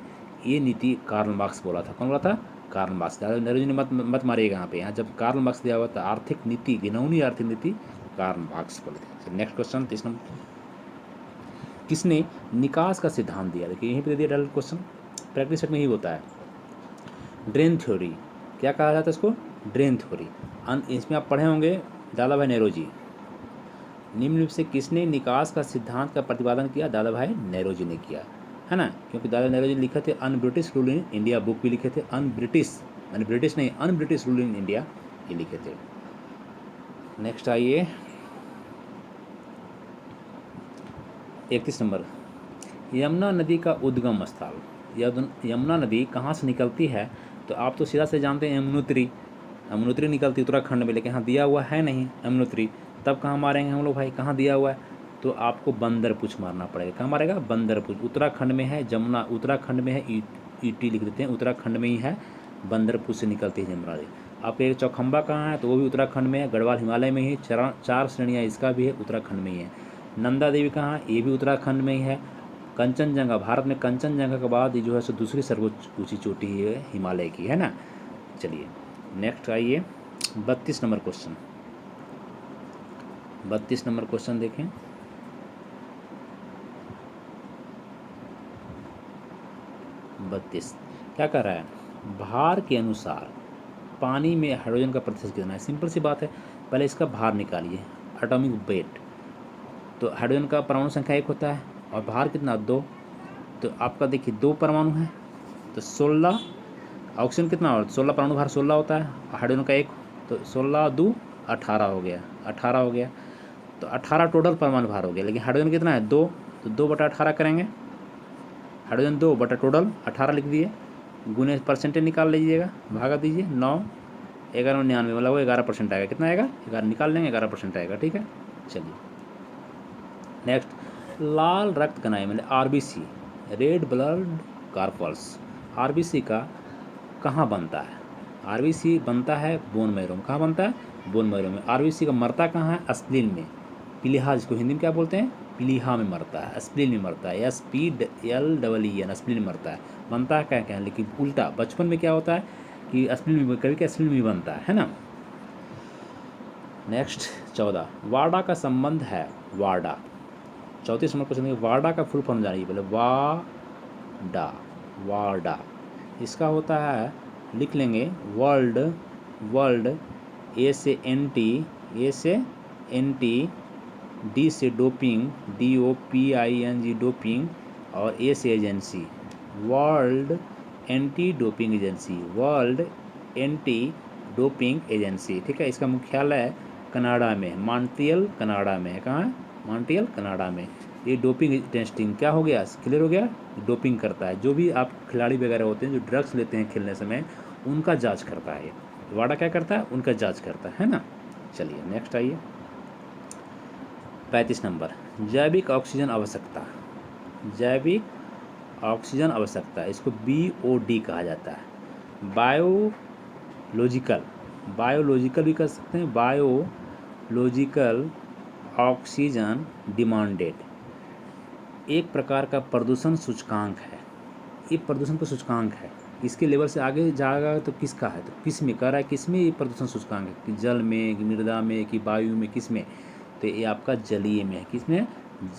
ये नीति कार्ल मार्क्स बोला था। कौन बोला था, कार्ल मार्क्स। नेहरू जी ने मत मारिएगा यहाँ पे, यहाँ जब कार्ल मार्क्स दिया हुआ था, आर्थिक नीति घिनौनी आर्थिक नीति कार्ल मार्क्स बोले थे। नेक्स्ट क्वेश्चन 30 नंबर, किसने निकास का सिद्धांत दिया, देखिए यहीं पर दे दिया डायरेक्ट क्वेश्चन, प्रैक्टिस सेट में ही होता है। ड्रेन थ्योरी, क्या कहा जाता है इसको, ड्रेन थ्योरी। इसमें आप पढ़े होंगे दादा भाई नेहरू जी। निम्नलिखित से किसने निकास का सिद्धांत का प्रतिपादन किया, दादा भाई नेहरू जी ने किया, है ना, क्योंकि दादा नेहरू जी लिखे थे un British rule in India, book भी लिखे थे, un British rule in India, ये लिखे थे। नेक्स्ट आइए 31 नंबर, यमुना नदी का उद्गम स्थल, यमुना नदी कहाँ से निकलती है, तो आप तो सीधा से जानते हैं यमुनोत्री निकलती उत्तराखंड में, लेकिन यहाँ दिया हुआ है नहीं यमुनोत्री, तब कहाँ मारेंगे हम लोग भाई, कहाँ दिया हुआ है, तो आपको बंदरपुछ मारना पड़ेगा। कहाँ मारेगा, बंदरपुछ, उत्तराखंड में है जमुना, उत्तराखंड में है, ईटी लिख देते हैं, उत्तराखंड में ही है, बंदरपुछ से निकलती है यमुना नदी। आपके एक चौखंबा कहाँ है, तो वो भी उत्तराखंड में है, गढ़वाल हिमालय में ही, 4 श्रेणियाँ इसका भी है, उत्तराखंड में ही है। नंदा देवी कहाँ है, ये भी उत्तराखंड में ही है। कंचनजंगा, भारत में कंचनजंगा के बाद ये जो है सो दूसरी सर्वोच्च ऊँची चोटी है हिमालय की, है ना। चलिए नेक्स्ट आइए 32 नंबर क्वेश्चन, 32 नंबर क्वेश्चन देखें। क्या कर रहा है, भार के अनुसार पानी में हाइड्रोजन का प्रतिशत कितना है। सिंपल सी बात है, पहले इसका भार निकालिए, एटॉमिक वेट, तो हाइड्रोजन का परमाणु संख्या 1 होता है और भार कितना 2, तो आपका देखिए 2 परमाणु है तो 16, ऑक्सीजन कितना और 16 परमाणु भार 16 होता है, हाइड्रोजन का 1, तो 16 2 18 हो गया, 18 हो गया, तो 18 टोटल परमाणु भार हो गया, लेकिन हाइड्रोजन कितना है 2, तो 2/18 करेंगे हाइड्रोजन 2 बटा टोटल 18 लिख दिए, गुने परसेंटेज निकाल लीजिएगा, भागा दीजिए 9 11 99 मतलब वो 11% आएगा। कितना आएगा? 11 निकाल लेंगे, 11% आएगा। ठीक है, चलिए नेक्स्ट, लाल रक्त कणाएं मतलब RBC, red blood carpals, RBC का कहाँ बनता है? आरबीसी बनता है बोन मैरो में। कहाँ बनता है? बोन मैरो में। आरबीसी का मरता कहाँ है? स्प्लीन में, प्लीहा जिसको हिंदी में क्या बोलते हैं? प्लीहा में मरता है, स्प्लीन में मरता है, SPLEEN स्प्लीन में मरता है। बनता है क्या क्या, लेकिन उल्टा बचपन में क्या होता है कि स्प्लीन में, कभी क्या स्प्लीन में बनता है ना। नेक्स्ट 14, वाडा का संबंध है, वाडा 34 नंबर क्वेश्चन। वाडा का फुल फॉर्म जानिए पहले, वाडा, वाडा इसका होता है, लिख लेंगे वर्ल्ड, वर्ल्ड ए से एन टी, डी से डोपिंग, DOPING डोपिंग, और ए से agency, world anti doping agency, world anti doping agency. ठीक है, इसका मुख्यालय कनाडा में, मॉन्ट्रियल कनाडा में। कहाँ है? मॉन्ट्रियल कनाडा में। ये डोपिंग टेस्टिंग क्या हो गया, क्लियर हो गया? डोपिंग करता है, जो भी आप खिलाड़ी वगैरह होते हैं जो ड्रग्स लेते हैं खेलने समय, उनका जांच करता है। वाडा क्या करता है? उनका जांच करता है ना। चलिए नेक्स्ट आइए, 35 नंबर, जैविक ऑक्सीजन आवश्यकता, जैविक ऑक्सीजन आवश्यकता, इसको BOD कहा जाता है। बायोलॉजिकल, बायोलॉजिकल भी कर सकते हैं, बायोलॉजिकल ऑक्सीजन डिमांडेड, एक प्रकार का प्रदूषण सूचकांक है। ये प्रदूषण का सूचकांक है, इसके लेवल से आगे जाएगा तो किसका है? तो किस में कह रहा है, किस में ये प्रदूषण सूचकांक है? कि जल में, कि मृदा में, कि वायु में, किस में? तो ये आपका जलीय में है। किस में?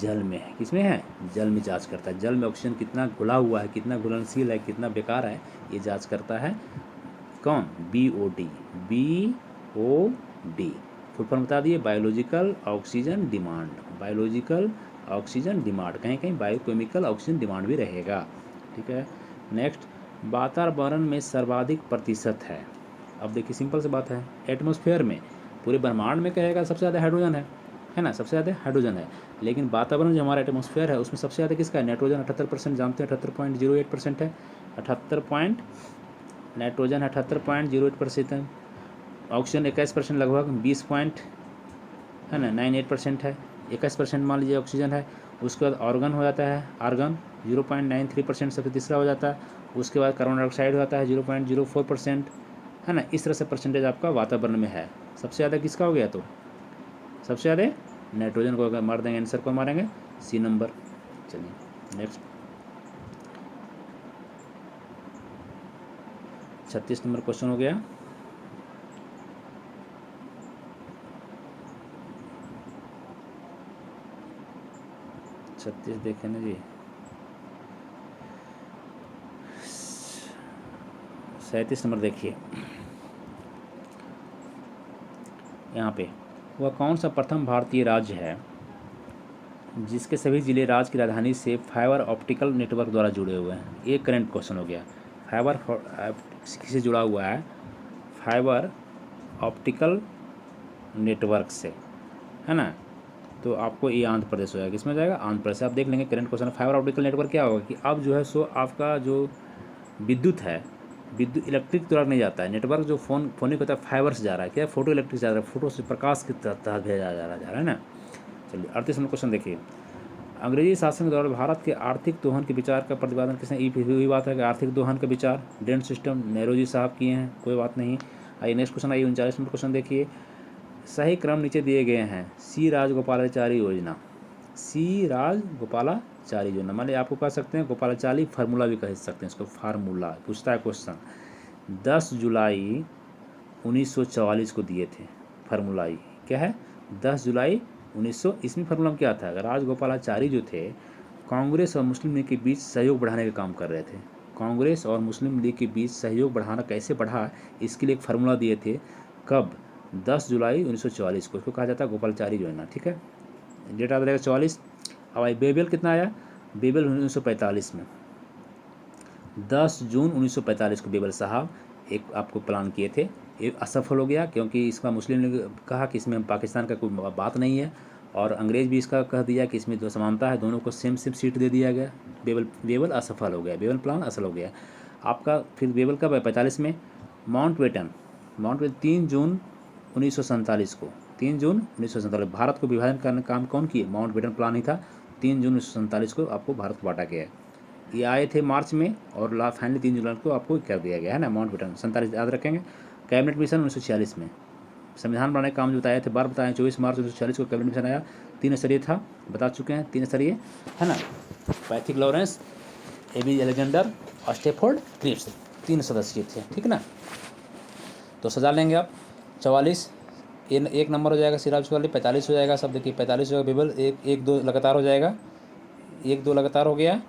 जल में है। किस में है? जल में जांच करता है। जल में ऑक्सीजन कितना घुला हुआ है, कितना घुलनशील है, कितना बेकार है, ये जांच करता है। कौन? BOD, BOD फुल फॉर्म बता दिए, biological oxygen demand, biological oxygen demand, कहीं कहीं बायोकेमिकल ऑक्सीजन डिमांड भी रहेगा। ठीक है, नेक्स्ट, वातावरण में सर्वाधिक प्रतिशत है। अब देखिए सिंपल सी बात है, एटमॉस्फेयर में, पूरे ब्रह्मांड में कहेगा सबसे ज़्यादा हाइड्रोजन है ना, सबसे ज़्यादा हाइड्रोजन है। लेकिन वातावरण जो हमारा एटमॉस्फेयर है उसमें सबसे ज़्यादा किसका है? नाइट्रोजन 78%, जानते हैं 78.08% है। 78 पॉइंट, नाइट्रोजन 78.08% है। ऑक्सीजन 21% लगभग, 20 पॉइंट है ना 98% है। 21% मान लीजिए ऑक्सीजन है। उसके बाद ऑर्गन हो जाता है, आर्गन 0.93% सबसे तीसरा हो जाता है। उसके बाद कार्बन डाइऑक्साइड हो जाता है 0.04%, है ना। इस तरह से परसेंटेज आपका वातावरण में है। सबसे ज़्यादा किसका हो गया? तो सबसे ज़्यादा नाइट्रोजन को मार देंगे, आंसर को मारेंगे C नंबर। चलिए नेक्स्ट 36 नंबर क्वेश्चन हो गया। छत्तीस देखें ना जी, 37 नंबर देखिए यहाँ पे, वह कौन सा प्रथम भारतीय राज्य है जिसके सभी जिले राज्य की राजधानी से फाइबर ऑप्टिकल नेटवर्क द्वारा जुड़े हुए हैं? ये करंट क्वेश्चन हो गया। फाइबर किससे जुड़ा हुआ है? फाइबर ऑप्टिकल नेटवर्क से, है ना। तो आपको ये आंध्र प्रदेश हो जाएगा। किसमें जाएगा? आंध्र प्रदेश। आप देख लेंगे current question. Fibre optical network क्या होगा कि अब जो है सो आपका जो विद्युत है, विद्युत इलेक्ट्रिक द्वारा नहीं जाता है, नेटवर्क जो फोनिक होता है फाइबर से जा रहा है। क्या? फोटो इलेक्ट्रिक जा रहा है, फोटो से प्रकाश के तहत भेजा जा रहा है ना। चलिए 38 नंबर क्वेश्चन देखिए, अंग्रेजी शासन के दौरान भारत के आर्थिक दोहन के विचार का प्रतिपादन किसने? ये हुई बात है कि आर्थिक दोहन का विचार डेंट सिस्टम नेहरू जी साहब किए हैं, कोई बात नहीं। आइए नेक्स्ट क्वेश्चन, आइए 39 नंबर क्वेश्चन देखिए, सही क्रम नीचे दिए गए हैं। C राजगोपालाचारी योजना, C राजगोपालाचारी योजना, मान लीजिए आपको कह सकते हैं गोपालाचारी फार्मूला भी कह सकते हैं इसको, फार्मूला पूछता है क्वेश्चन। 10 जुलाई 1944 को दिए थे फार्मूला। क्या है? 10 जुलाई 1900। इसमें फार्मूला में क्या था? राजगोपालाचारी जो थे कांग्रेस और मुस्लिम लीग के बीच सहयोग बढ़ाने का काम कर रहे थे। कांग्रेस और मुस्लिम लीग के बीच सहयोग बढ़ाना कैसे बढ़ा, इसके लिए एक फार्मूला दिए थे। कब? 10 जुलाई 1944 को। इसको कहा जाता है गोपालाचारी योजना। ठीक है, डेट याद रहेगा 44। अब आई बेबल कितना आया? बेबल 1945 में, 10 जून 1945 को बेबल साहब एक आपको प्लान किए थे। ये असफल हो गया क्योंकि इसका मुस्लिम लीग कहा कि इसमें पाकिस्तान का कोई बात नहीं है, और अंग्रेज भी इसका कह दिया कि इसमें दो समानता है, दोनों को सेम सेम सीट दे दिया गया। बेबल असफल हो गया, बेबल प्लान असफल हो गया आपका। फिर बेबल कब है? 45 में। माउंटबेटन 3 जून 1947 को, 3 जून 1947 भारत को विभाजन करने का काम कौन किए? माउंटबेटन प्लान ही था। 3 जून 1947 को आपको भारत को बांटा गया है। ये आए थे मार्च में और फाइनली 3 जुलाई को आपको कर दिया गया है ना, माउंटबेटन 47 याद रखेंगे। कैबिनेट मिशन 1946 में। संविधान बनाने का काम जो बताए थे, बार बताए, 24 मार्च 1946 को कैबिनेट मिशन आया। 3 स्तरीय था, बता चुके हैं, 3 स्तरीय है ना। पैथिक लॉरेंस, एबी एलेक्जेंडर और स्टेफोर्ड क्रिप्स, 3 सदस्य थे, ठीक ना। तो सजा लेंगे आप 44 एक नंबर हो जाएगा सिराज वाली, 45 हो जाएगा सब, देखिए 45 हो जाएगा बेबल, एक दो लगातार हो जाएगा, 1 2 लगातार हो गया।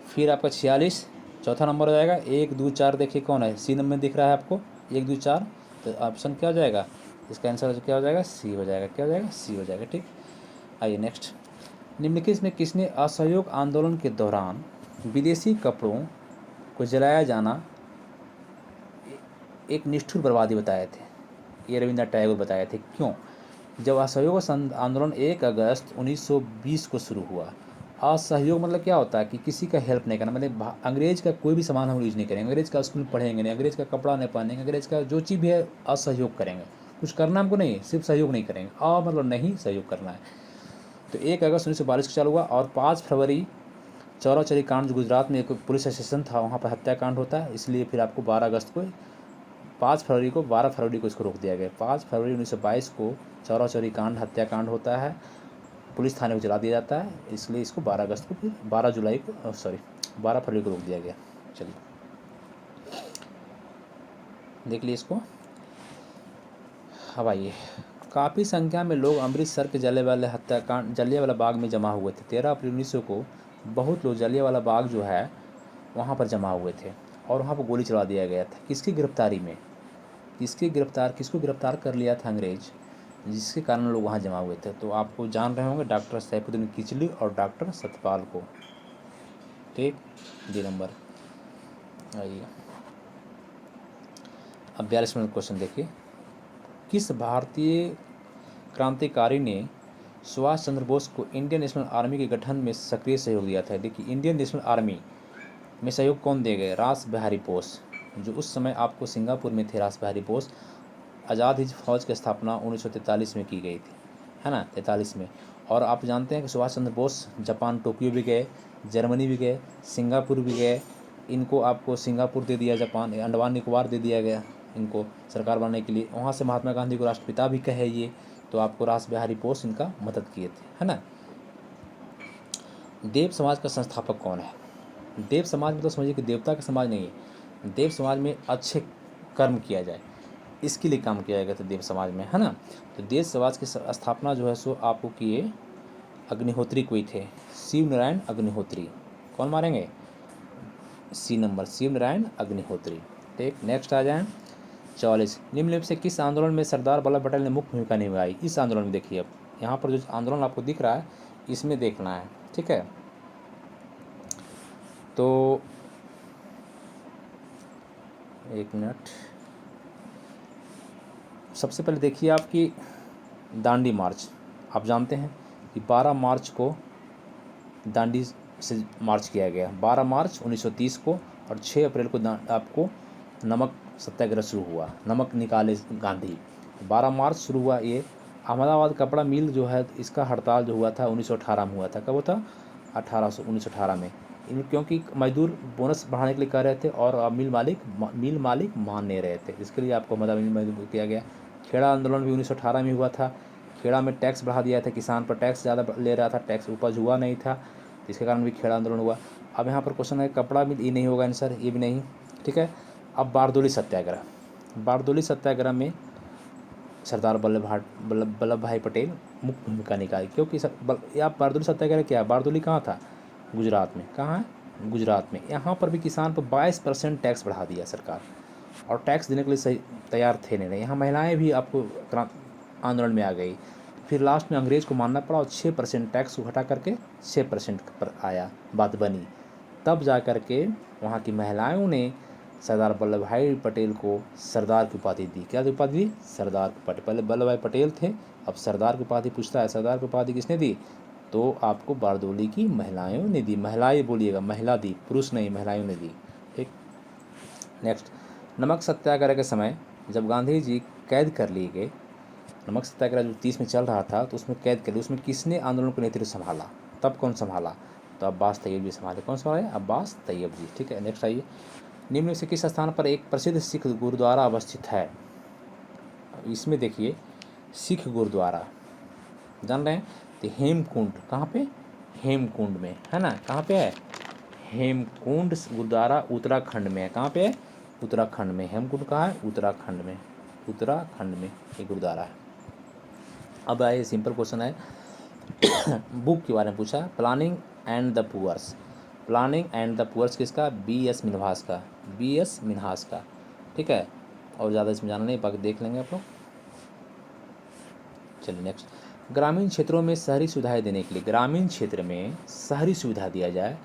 फिर आपका 46 चौथा नंबर हो जाएगा। 1 2 4 देखिए कौन है, सी नंबर दिख रहा है आपको, 1 2 4। तो ऑप्शन क्या हो जाएगा? इसका आंसर क्या हो जाएगा? सी हो जाएगा। क्या हो जाएगा? सी हो जाएगा, ठीक। आइए नेक्स्ट। निम्नलिखित में किसने असहयोग आंदोलन के दौरान विदेशी कपड़ों को जलाया जाना एक निष्ठुर बर्बादी बताए थे? ये रविंद्रनाथ टैगोर बताए थे। क्यों? जब असहयोग आंदोलन 1 अगस्त 1920 को शुरू हुआ। असहयोग मतलब क्या होता है कि किसी का हेल्प नहीं करना, मतलब अंग्रेज का कोई भी सामान हम यूज नहीं करेंगे, अंग्रेज का स्कूल में पढ़ेंगे नहीं, अंग्रेज का कपड़ा नहीं पहनेंगे, अंग्रेज का जो चीज़ भी है असहयोग करेंगे। कुछ करना हमको नहीं, सिर्फ सहयोग नहीं करेंगे, मतलब नहीं सहयोग करना है। तो 1 अगस्त 1942 को चालू हुआ और 5 फरवरी चौराचौरी कांड, जो गुजरात में एक पुलिस स्टेशन था वहाँ पर हत्याकांड होता है, इसलिए फिर आपको 5 फरवरी को 12 फरवरी को इसको रोक दिया गया। 5 फरवरी 1922 को चौराचौरी कांड हत्याकांड होता है, पुलिस थाने को जला दिया जाता है, इसलिए इसको 12 अगस्त को, फिर 12 जुलाई को, 12 फरवरी को रोक दिया गया। चलिए देख लीजिए इसको। अब आइए, काफ़ी संख्या में लोग अमृतसर के जलियांवाला बाग में जमा हुए थे। 13 अप्रैल 1900 को बहुत लोग जलियांवाला बाग जो है वहाँ पर जमा हुए थे और वहाँ पर गोली चला दिया गया था। किसकी गिरफ्तारी में? किसको गिरफ्तार कर लिया था अंग्रेज, जिसके कारण लोग वहाँ जमा हुए थे? तो आपको जान रहे होंगे, डॉक्टर सैफुद्दीन किचलू और डॉक्टर सतपाल को, ठीक। D number. आइए अब 42 मिनट क्वेश्चन देखिए। किस भारतीय क्रांतिकारी ने सुभाष चंद्र बोस को इंडियन नेशनल आर्मी के गठन में सक्रिय सहयोग दिया था? देखिए, इंडियन नेशनल आर्मी में सहयोग कौन दे गए? रास बिहारी बोस, जो उस समय आपको सिंगापुर में थे। रास बिहारी बोस। आज़ाद हिंद फौज की स्थापना 1943 में की गई थी, है ना, 43 में। और आप जानते हैं कि सुभाष चंद्र बोस जापान टोक्यो भी गए, जर्मनी भी गए, सिंगापुर भी गए। इनको आपको सिंगापुर दे दिया, जापान अंडमान निकोबार दे दिया गया इनको सरकार बनाने के लिए। वहाँ से महात्मा गांधी को राष्ट्रपिता भी कहे ये, तो आपको रास बिहारी बोस इनका मदद किए थे, है ना। देव समाज का संस्थापक कौन है? देव समाज मतलब समझिए कि देवता का समाज नहीं है, देव समाज में अच्छे कर्म किया जाए इसके लिए काम किया गया था देव समाज में, है ना। तो देव समाज की स्थापना जो है सो आपको किए अग्निहोत्री कोई थे, शिव नारायण अग्निहोत्री। कौन मारेंगे? सी नंबर, शिव नारायण अग्निहोत्री, ठीक। नेक्स्ट आ जाए 44। निम्नलिखित से किस आंदोलन में सरदार वल्लभ पटेल ने मुख्य भूमिका निभाई? इस आंदोलन में देखिए, अब यहाँ पर जो आंदोलन आपको दिख रहा है इसमें देखना है, ठीक है। तो एक मिनट, सबसे पहले देखिए आपकी दांडी मार्च। आप जानते हैं कि 12 मार्च को दांडी से मार्च किया गया, 12 मार्च 1930 को, और 6 अप्रैल को आपको नमक सत्याग्रह शुरू हुआ, नमक निकाले गांधी। 12 मार्च शुरू हुआ ये। अहमदाबाद कपड़ा मिल जो है इसका हड़ताल जो हुआ था 1918 में हुआ था। कब हुआ था? 1918 में। क्योंकि मजदूर बोनस बढ़ाने के लिए कह रहे थे और मिल मालिक मान नहीं रहे थे, इसके लिए आपको मजबूर किया गया। खेड़ा आंदोलन भी 1918 में हुआ था। खेड़ा में टैक्स बढ़ा दिया था, किसान पर टैक्स ज़्यादा ले रहा था, टैक्स उपज हुआ नहीं था, जिसके कारण भी खेड़ा आंदोलन हुआ। अब यहाँ पर क्वेश्चन है कपड़ा मिल, ये नहीं होगा आंसर, ये भी नहीं, ठीक है। अब बारदोली सत्याग्रह, बारदोली सत्याग्रह में सरदार वल्लभ भाई पटेल मुख्य भूमिका निकाली, क्योंकि आप बारदोली सत्याग्रह क्या है? बारदोली कहाँ था? गुजरात में। कहाँ है? गुजरात में। यहाँ पर भी किसान पर 22% टैक्स बढ़ा दिया सरकार, और टैक्स देने के लिए सही तैयार थे नहीं। यहाँ महिलाएं भी आपको आंदोलन में आ गई। फिर लास्ट में अंग्रेज़ को मानना पड़ा और 6% टैक्स को घटा करके 6% पर आया, बात बनी। तब जा कर के वहाँ की महिलाओं ने सरदार वल्लभ भाई पटेल को सरदार की उपाधि दी। क्या उपाधि दी? सरदार की उपाधि। पहले वल्लभ भाई पटेल थे, अब सरदार की उपाधि पूछता है। सरदार की उपाधि किसने दी? तो आपको बारदोली की महिलाओं ने दी। महिलाएं बोलिएगा, महिला दी, पुरुष नहीं, महिलाओं ने दी। ठीक। नेक्स्ट, नमक सत्याग्रह के समय जब गांधी जी कैद कर लिए गए, नमक सत्याग्रह जो 30 में चल रहा था, तो उसमें कैद कर लिया, उसमें किसने आंदोलन को नेतृत्व संभाला? तब कौन संभाला? तो अब्बास तैयब जी संभाले। कौन संभाले? अब्बास तैयब जी। ठीक है, नेक्स्ट आइए। निम्न में से किस स्थान पर एक प्रसिद्ध सिख गुरुद्वारा अवस्थित है? इसमें देखिए, सिख गुरुद्वारा जान रहे हैं, तो हेमकुंड। कहाँ पे? हेमकुंड में, है ना। कहाँ पे है? हेमकुंड गुरुद्वारा उत्तराखंड में है। कहाँ पे है? उत्तराखंड में। हेमकुंड कहाँ है? उत्तराखंड में। उत्तराखंड में ये गुरुद्वारा है। अब आए सिंपल क्वेश्चन है, बुक के बारे में पूछा, planning and the poors. Planning and the poors किसका? B.S. मिन्हास का। B.S. मिन्हास का। ठीक है, और ज़्यादा इसमें जाना नहीं, बाकी देख लेंगे आप लोग। चलिए नेक्स्ट, ग्रामीण क्षेत्रों में शहरी सुविधाएं देने के लिए, ग्रामीण क्षेत्र में शहरी सुविधा दिया जाए,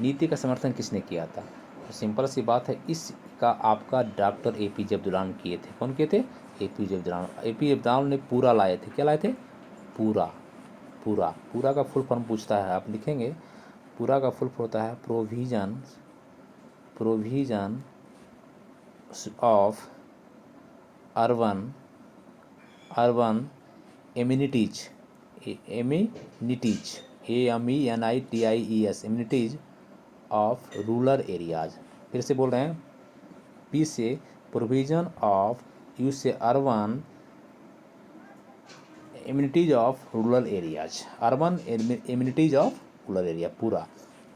नीति का समर्थन किसने किया था? तो सिंपल सी बात है, इसका आपका डॉक्टर APJ अब्दुल कलाम किए थे। कौन किए थे? APJ अब्दुल कलाम। APJ अब्दुल कलाम ने पूरा लाए थे। क्या लाए थे? पूरा। पूरा, पूरा का फुल फॉर्म पूछता है, आप लिखेंगे। पूरा का फुल फॉर्म होता है provision of urban amenities, amenities, AMENITIES, amenities of rural areas. फिर से बोल रहे हैं, P से प्रोविजन ऑफ, U से urban amenities of rural areas, urban amenities of rural area. पूरा,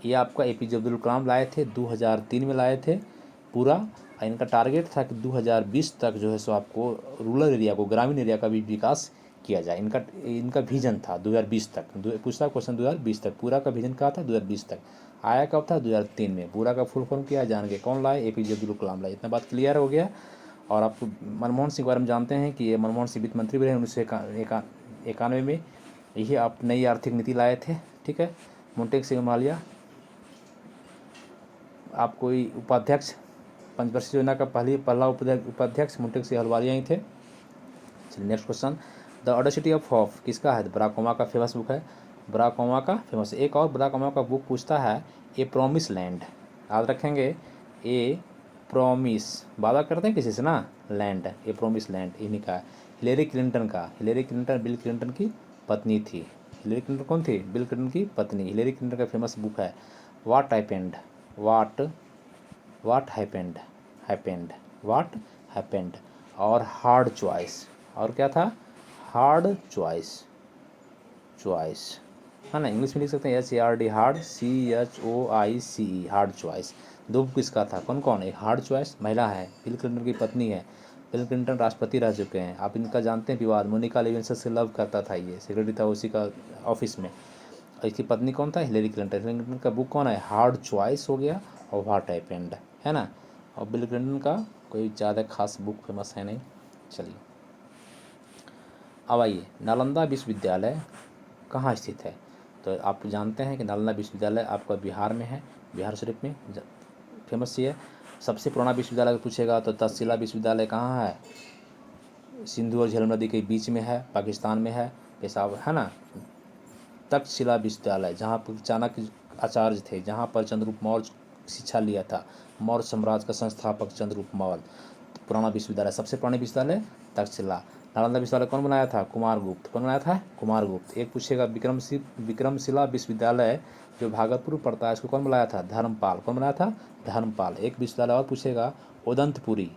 ये आपका APJ अब्दुल कलाम लाए थे, 2003 में लाए थे पूरा। और इनका टारगेट था कि 2020 तक जो है सो आपको रूरल एरिया को, ग्रामीण एरिया का भी विकास किया जाए। इनका विजन था 2020 तक। पूछता क्वेश्चन 2020 तक। पूरा का विजन कहा था 2020 तक। आया कब था? 2003 में। पूरा का फुल फॉर्म क्या है जान के, कौन लाए? APJ अब्दुल कलाम लाए। इतना बात क्लियर हो गया। और आपको मनमोहन सिंह के बारे में जानते हैं कि ये मनमोहन सिंह वित्त मंत्री भी रहे 1991 में। यही आप नई आर्थिक नीति लाए थे। ठीक है, मोंटेक सिंह मालविया आप कोई उपाध्यक्ष, पंचवर्षीय योजना का पहला उपाध्यक्ष मोंटेक सिंह अहलूवालिया ही थे। चलिए next question, the audacity of hope किसका है? बराक ओबामा का फेमस बुक है। बराक ओबामा का फेमस। एक और बराक ओबामा का बुक पूछता है, ए प्रॉमिस लैंड। याद रखेंगे, ए प्रॉमिस, वादा करते हैं किसी से ना, लैंड, ए प्रॉमिस लैंड इन्हीं का है। हिलेरी क्लिंटन का। हिलेरी क्लिंटन बिल क्लिंटन की पत्नी थी। हिलेरी क्लिंटन कौन थी? बिल क्लिंटन की पत्नी। हिलेरी क्लिंटन का फेमस बुक है व्हाट हैपेंड, व्हाट हैपेंड और हार्ड चॉइस। और क्या था? हार्ड चॉइस है ना। इंग्लिश में लिख सकते हैं HARD, hard, CHOICE, hard choice. दो बुक इसका था। कौन कौन? एक हार्ड चॉइस, महिला है, बिल क्लिंटन की पत्नी है। बिल क्लिंटन राष्ट्रपति रह चुके हैं। आप इनका जानते हैं विवाद, मोनिका लेविंसन से लव करता था, ये सेक्रेटरी था उसी का ऑफिस में। और इसकी पत्नी कौन था? Hillary Clinton. हिलेरी क्लिंटन का बुक कौन है? हार्ड चॉइस हो गया और व्हाट हैपेंड, है ना। और बिल क्लिंटन का कोई ज़्यादा खास बुक फेमस है नहीं। चलिए अब आइए, नालंदा विश्वविद्यालय कहाँ स्थित है? तो आप जानते हैं कि नालंदा विश्वविद्यालय आपका बिहार में है, बिहार शरीफ में फेमस ही है। सबसे पुराना विश्वविद्यालय पूछेगा तो तक्षशिला विश्वविद्यालय कहाँ है? सिंधु और झेलम नदी के बीच में है, पाकिस्तान में है, पेशावर, है ना। तक्षशिला विश्वविद्यालय, जहाँ पर चाणक्य आचार्य थे, जहाँ पर चंद्रगुप्त मौर्य शिक्षा लिया था, मौर्य साम्राज्य का संस्थापक चंद्रगुप्त मौर्य। पुराना विश्वविद्यालय, सबसे पुराने विश्वविद्यालय तक्षशिला। नालंदा विश्वविद्यालय कौन बनाया था? कुमारगुप्त। कौन बनाया था? कुमारगुप्त। एक पूछेगा, विक्रमशिला विश्वविद्यालय जो भागलपुर पड़ता है, इसको कौन बनाया था? धर्मपाल। कौन बनाया था? धर्मपाल। एक विश्वविद्यालय और पूछेगा, उदंतपुरी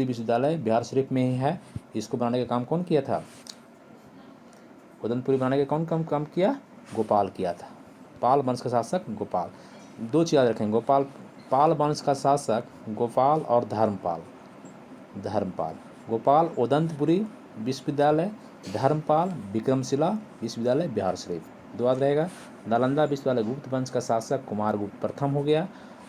विश्वविद्यालय बिहार शरीफ में ही है। इसको बनाने का काम कौन किया था? उदंतपुरी बनाने का कौन काम किया? गोपाल किया था। पाल वंश का शासक गोपाल। दो चीज़ याद रखेंगे, पाल वंश का शासक गोपाल और धर्मपाल। गोपाल उदंतपुरी विश्वविद्यालय, धर्मपाल विक्रमशिला विश्वविद्यालय बिहार शरीफ। दो याद रहेगा। नालंदा विश्वविद्यालय गुप्त वंश का शासक कुमारगुप्त प्रथम हो गया,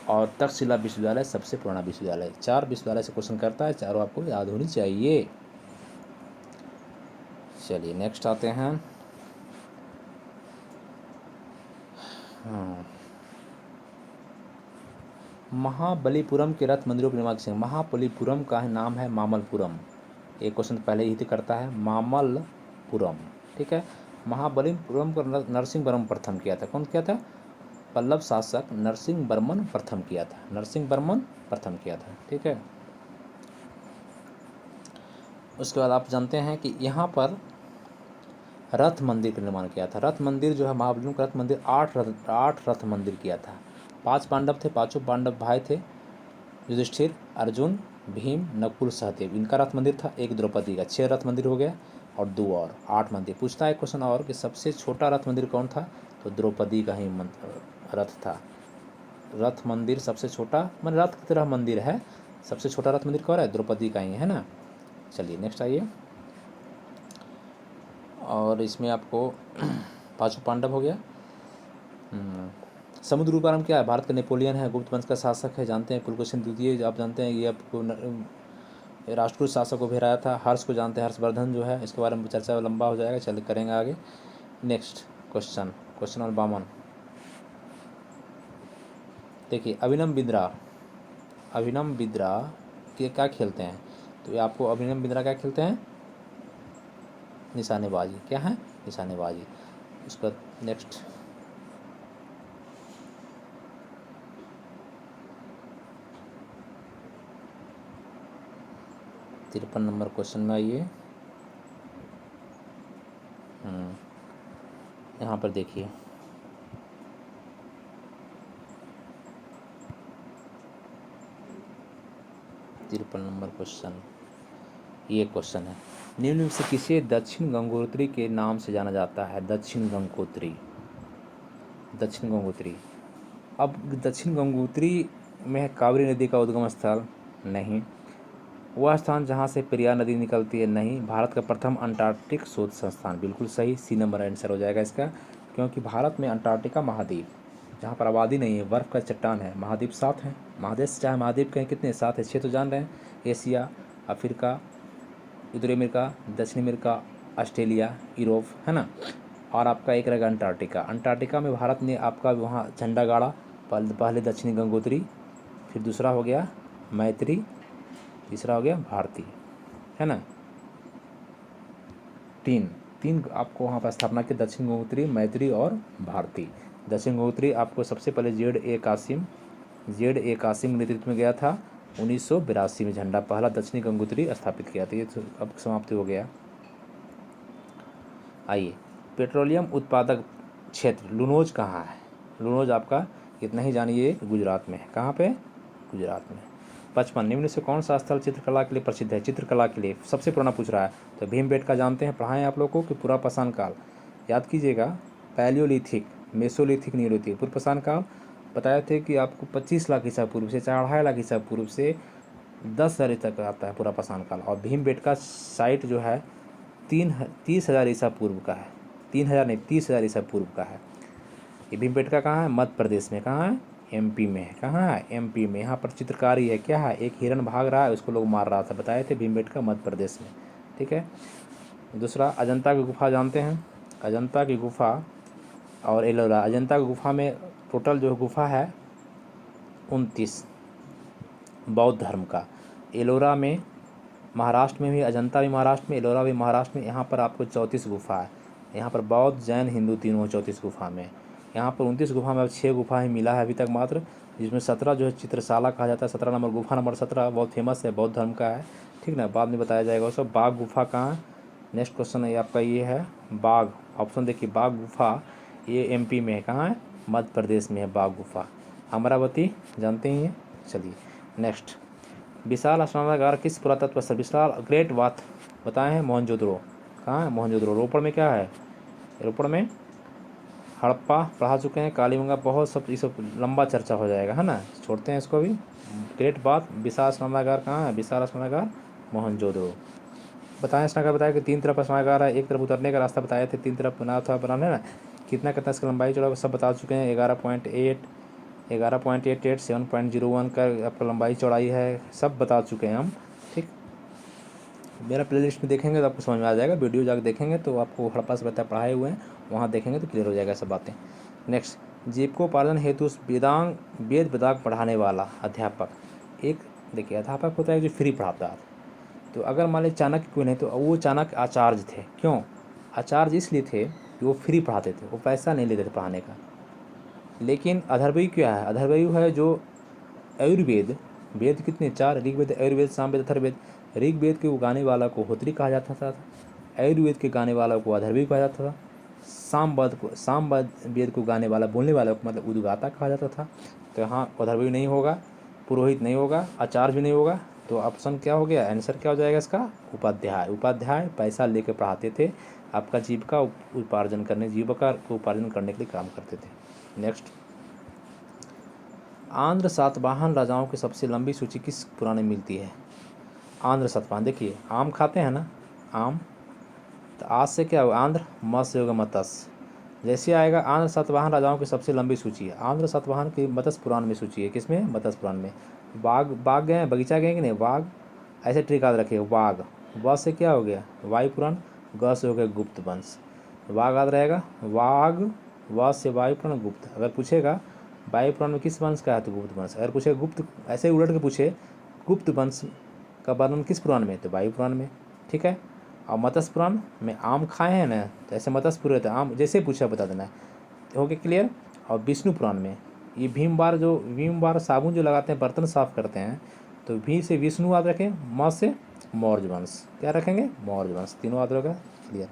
और तक्षशिला विश्वविद्यालय सबसे पुराना विश्वविद्यालय। 4 विश्वविद्यालय से क्वेश्चन करता है, चारों आपको याद होनी चाहिए। चलिए नेक्स्ट आते हैं। महाबलीपुरम के रथ मंदिरों के निर्माण किसने? महाबलीपुरम का नाम है मामल्लपुरम। एक क्वेश्चन पहले ही करता है, मामल्लपुरम। ठीक है, महाबलीपुरम को नरसिंह वर्मन प्रथम किया था। कौन किया था? पल्लव शासक नरसिंह वर्मन प्रथम किया था। नरसिंह वर्मन प्रथम किया था। ठीक है, उसके बाद आप जानते हैं कि यहाँ पर रथ मंदिर का निर्माण किया था। रथ मंदिर जो है महाबलीपुरम का रथ मंदिर 8 रथ मंदिर किया था। 5 पांडव थे, पांचों पांडव भाई थे, युधिष्ठिर, अर्जुन, भीम, नकुल, सहदेव, इनका रथ मंदिर था। एक द्रौपदी का, 6 रथ मंदिर हो गया, और 2 और 8 मंदिर। पूछता है क्वेश्चन और कि सबसे छोटा रथ मंदिर कौन था? तो द्रौपदी का ही रथ था। रथ मंदिर सबसे छोटा, मन रथ की तरह मंदिर है, सबसे छोटा रथ मंदिर कौन है? द्रौपदी का ही है ना। चलिए नेक्स्ट आइए, और इसमें आपको पांचों पांडव हो गया। समुद्र उपरम क्या है? भारत का नेपोलियन है, गुप्त वंश का शासक है, जानते हैं। पुलकेशिन द्वितीय आप जानते हैं, ये आपको राष्ट्रकूट शासक को भेराया था। हर्ष को जानते हैं, हर्षवर्धन जो है, इसके बारे में चर्चा लंबा हो जाएगा, चल करेंगे आगे। नेक्स्ट क्वेश्चन, क्वेश्चन नंबर 52 देखिए, अभिनव बिंद्रा। अभिनव बिंद्रा के क्या खेलते हैं? तो ये आपको अभिनव बिंद्रा क्या खेलते हैं? निशानेबाजी। क्या है? निशानेबाजी। उसका नेक्स्ट 53 नंबर क्वेश्चन में आइए। यहाँ पर देखिए, तिरपन नंबर क्वेश्चन, ये क्वेश्चन है, निम्न में से किसे दक्षिण गंगोत्री के नाम से जाना जाता है? दक्षिण गंगोत्री, दक्षिण गंगोत्री। अब दक्षिण गंगोत्री में कावेरी नदी का उद्गम स्थल? नहीं। वह स्थान जहाँ से पेरियार नदी निकलती है? नहीं। भारत का प्रथम अंटार्कटिक शोध संस्थान? बिल्कुल सही, सी नंबर आंसर हो जाएगा इसका, क्योंकि भारत में अंटार्कटिका महाद्वीप, जहाँ पर आबादी नहीं है, बर्फ़ का चट्टान है, महाद्वीप 7 हैं। महादेश चाहे महाद्वीप कहें, कितने? 7 है। 6 तो जान रहे हैं, एशिया, अफ्रीका, उत्तरी अमेरिका, दक्षिण अमेरिका, ऑस्ट्रेलिया, यूरोप, है ना। और आपका एक रहेगा अंटार्कटिका। अंटार्कटिका में भारत ने आपका वहाँ झंडा गाड़ा, पहले दक्षिणी गंगोत्री, फिर दूसरा हो गया मैत्री, तीसरा हो गया भारती, है ना। तीन आपको वहाँ पर स्थापना की, दक्षिण गंगोत्री, मैत्री और भारती। दक्षिण गंगोत्री आपको सबसे पहले जेड ए कासिम नेतृत्व में गया था 1982 में, झंडा पहला दक्षिणी गंगोत्री स्थापित किया था। ये तो अब समाप्ति हो गया। आइए, पेट्रोलियम उत्पादक क्षेत्र लुनोज कहाँ है? लुनोज आपका इतना ही जानिए, गुजरात में है। कहाँ पे? गुजरात में। 55, निम्न से कौन सा स्थल चित्रकला के लिए प्रसिद्ध है? चित्रकला के लिए सबसे पुराना पूछ रहा है, तो भीमबेटका जानते हैं, पढ़ाएं आप लोगों को कि पूरा पाषाण काल याद कीजिएगा, पैलियोलिथिक, मेसोलिथिक, नियोलिथिक। पूर्व पाषाण काल बताए थे कि आपको 25 लाख ईसा पूर्व से 2.5 लाख ईसा पूर्व से 10,000 तक आता है पूरा पाषाण काल। और भीमबेटका साइट जो है 30,000 ईसा पूर्व का है, 3,000 नहीं, 30,000 ईसा पूर्व का है। ये भीमबेटका कहाँ है? मध्य प्रदेश में। कहाँ है? एमपी में है। कहाँ है? एमपी में। यहाँ पर चित्रकारी है, क्या है? एक हिरन भाग रहा है, उसको लोग मार रहा था, बताए थे, भीमबेटका मध्य प्रदेश में। ठीक है। दूसरा, अजंता की गुफा जानते हैं? अजंता की गुफा और एलोरा। अजंता की गुफा में टोटल जो गुफा है 29 बौद्ध धर्म का। एलोरा में महाराष्ट्र में भी, अजंता भी महाराष्ट्र में, एलोरा भी महाराष्ट्र में। यहाँ पर आपको 34 गुफा है। यहाँ पर बौद्ध, जैन, हिंदू तीनों 34 गुफा में। यहाँ पर 29 गुफा में अब 6 गुफा ही मिला है अभी तक मात्र, जिसमें 17 जो है चित्रशाला कहा जाता है। 17 नंबर गुफा नंबर 17 बहुत फेमस है, बौद्ध धर्म का है। ठीक ना, बाद में बताया जाएगा। सब बाघ गुफा कहाँ है? नेक्स्ट क्वेश्चन है आपका, ये है बाघ। ऑप्शन देखिए, बाघ गुफा ये एमपी में है। कहाँ है? मध्य प्रदेश में है बाघ गुफा। अमरावती जानते ही हैं। चलिए नेक्स्ट, विशाल स्नानागार किस पुरातत्व स्थल? विशाल ग्रेट बाथ बताए हैं, मोहनजोदड़ो। कहाँ है? मोहनजोदड़ो। रोपड़ में क्या है? रोपड़ में हड़प्पा पढ़ा चुके हैं, कालीबंगा, बहुत सब, ये सब लंबा चर्चा हो जाएगा, है ना, छोड़ते हैं इसको भी। ग्रेट बाथ, विशाल स्नानागार कहाँ है? विशाल स्नानागार मोहनजोदड़ो। बताएं स्नानागार, बताया कि 3 तरफ स्नानागार है, एक तरफ उतरने का रास्ता बताए थे, 3 तरफ बना था, बनाने ना। कितना कितना इसका लंबाई चौड़ा सब बता चुके हैं। 11.8, 11.88, 7.01 का आपका लंबाई चौड़ाई है, सब बता चुके हैं हम। ठीक, मेरा प्लेलिस्ट में देखेंगे तो आपको समझ में आ जाएगा, वीडियो जाकर देखेंगे तो आपको हड़प्पा से बता पढ़ाए हुए हैं, वहाँ देखेंगे तो क्लियर हो जाएगा सब बातें। नेक्स्ट, जीविकोपार्जन हेतु वेद वेदांग पढ़ाने वाला अध्यापक। एक देखिए अध्यापक होता है जो फ्री पढ़ाता है। तो अगर मान लीजिए चाणक्य कोई नहीं तो वो चाणक्य आचार्य थे। क्यों आचार्य? इसलिए थे कि वो फ्री पढ़ाते थे, वो पैसा नहीं लेते थे पढ़ाने का। लेकिन अथर्ववेद क्या है? अथर्ववेद है जो आयुर्वेद, वेद कितने? 4, ऋग्वेद, आयुर्वेद, सामवेद, अथर्ववेद। ऋग्वेद के उगाने वाला को होत्री कहा जाता था, आयुर्वेद के गाने वाला को अथर्ववेद कहा जाता था, सामवेद वेद को गाने वाला, बोलने वाला को मतलब उद्गाता कहा जाता था। तो यहाँ अथर्ववेद नहीं होगा, पुरोहित नहीं होगा, आचार्य भी नहीं होगा। तो ऑप्शन क्या हो गया? आंसर क्या हो जाएगा इसका? उपाध्याय। उपाध्याय पैसा लेकर पढ़ाते थे, आपका जीविका उपार्जन करने के लिए काम करते थे। नेक्स्ट, आंध्र सातवाहन राजाओं की सबसे लंबी सूची किस पुराण में मिलती है? आंध्र सातवाहन, देखिए आम खाते हैं ना, आम, तो आज से क्या होगा? आंध्र, मत्स्य होगा मत्स्य। जैसे आएगा आंध्र सातवाहन राजाओं की सबसे लंबी सूची है, आंध्र सातवाहन की मत्स्य पुराण में सूची है। किसमें? मत्स्य पुराण में। बाग गए, बगीचा गए कि नहीं? बाग, ऐसे ट्रिक याद रखिए। बाग, व से क्या हो गया? वायु पुराण, ग से हो गया गुप्त वंश। वाग याद रहेगा, वाग, व से वायु पुराण, गुप्त। अगर पूछेगा वायु पुराण में किस वंश का है तो गुप्त वंश। अगर पूछेगा गुप्त, ऐसे उलट के पूछे गुप्त वंश का वर्णन किस पुराण में? तो वायु पुराण में। ठीक है। और मत्स्य पुराण में आम खाए हैं ना, तो ऐसे मत्स्य पुराण तो आम जैसे पूछा बता देना है। हो गया क्लियर? और विष्णु पुराण में ये भीम बार साबुन जो लगाते हैं, बर्तन साफ करते हैं, तो भी से विष्णु याद रखें, म से मौर्य वंश। क्या रखेंगे? मौर्य वंश। तीनों याद रहेगा। क्लियर।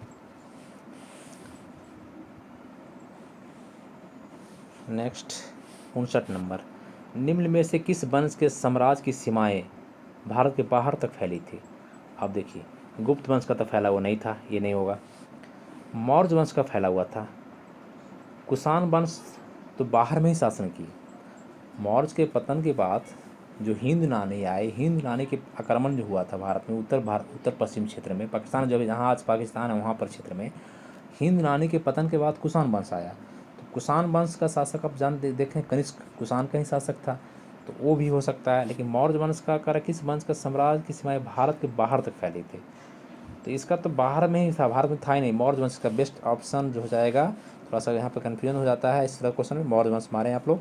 नेक्स्ट 59 नंबर, निम्न में से किस वंश के साम्राज्य की सीमाएं भारत के बाहर तक फैली थी? अब देखिए गुप्त वंश का तो फैला हुआ नहीं था, ये नहीं होगा। मौर्य वंश का फैला हुआ था। कुषाण वंश तो बाहर में ही शासन की। मौर्य के पतन के बाद जो हिंद नानी आए, हिंद नानी के आक्रमण जो हुआ था भारत में, उत्तर पश्चिम क्षेत्र में, पाकिस्तान जो जहाँ आज पाकिस्तान है वहाँ पर क्षेत्र में, हिंद नानी के पतन के बाद कुषाण वंश आया। तो कुषाण वंश का शासक आप देखें, कनिष्क कुषाण का ही शासक था, तो वो भी हो सकता है। लेकिन मौर्य वंश का कार्य, किस वंश का साम्राज्य की सीमाएं भारत के बाहर तक फैली थी, तो इसका तो बाहर में ही था, भारत में था ही नहीं। मौर्य वंश का बेस्ट ऑप्शन जो हो जाएगा। थोड़ा सा यहाँ पर कन्फ्यूजन हो जाता है इस तरह क्वेश्चन में, मौर्य वंश मारे आप लोग,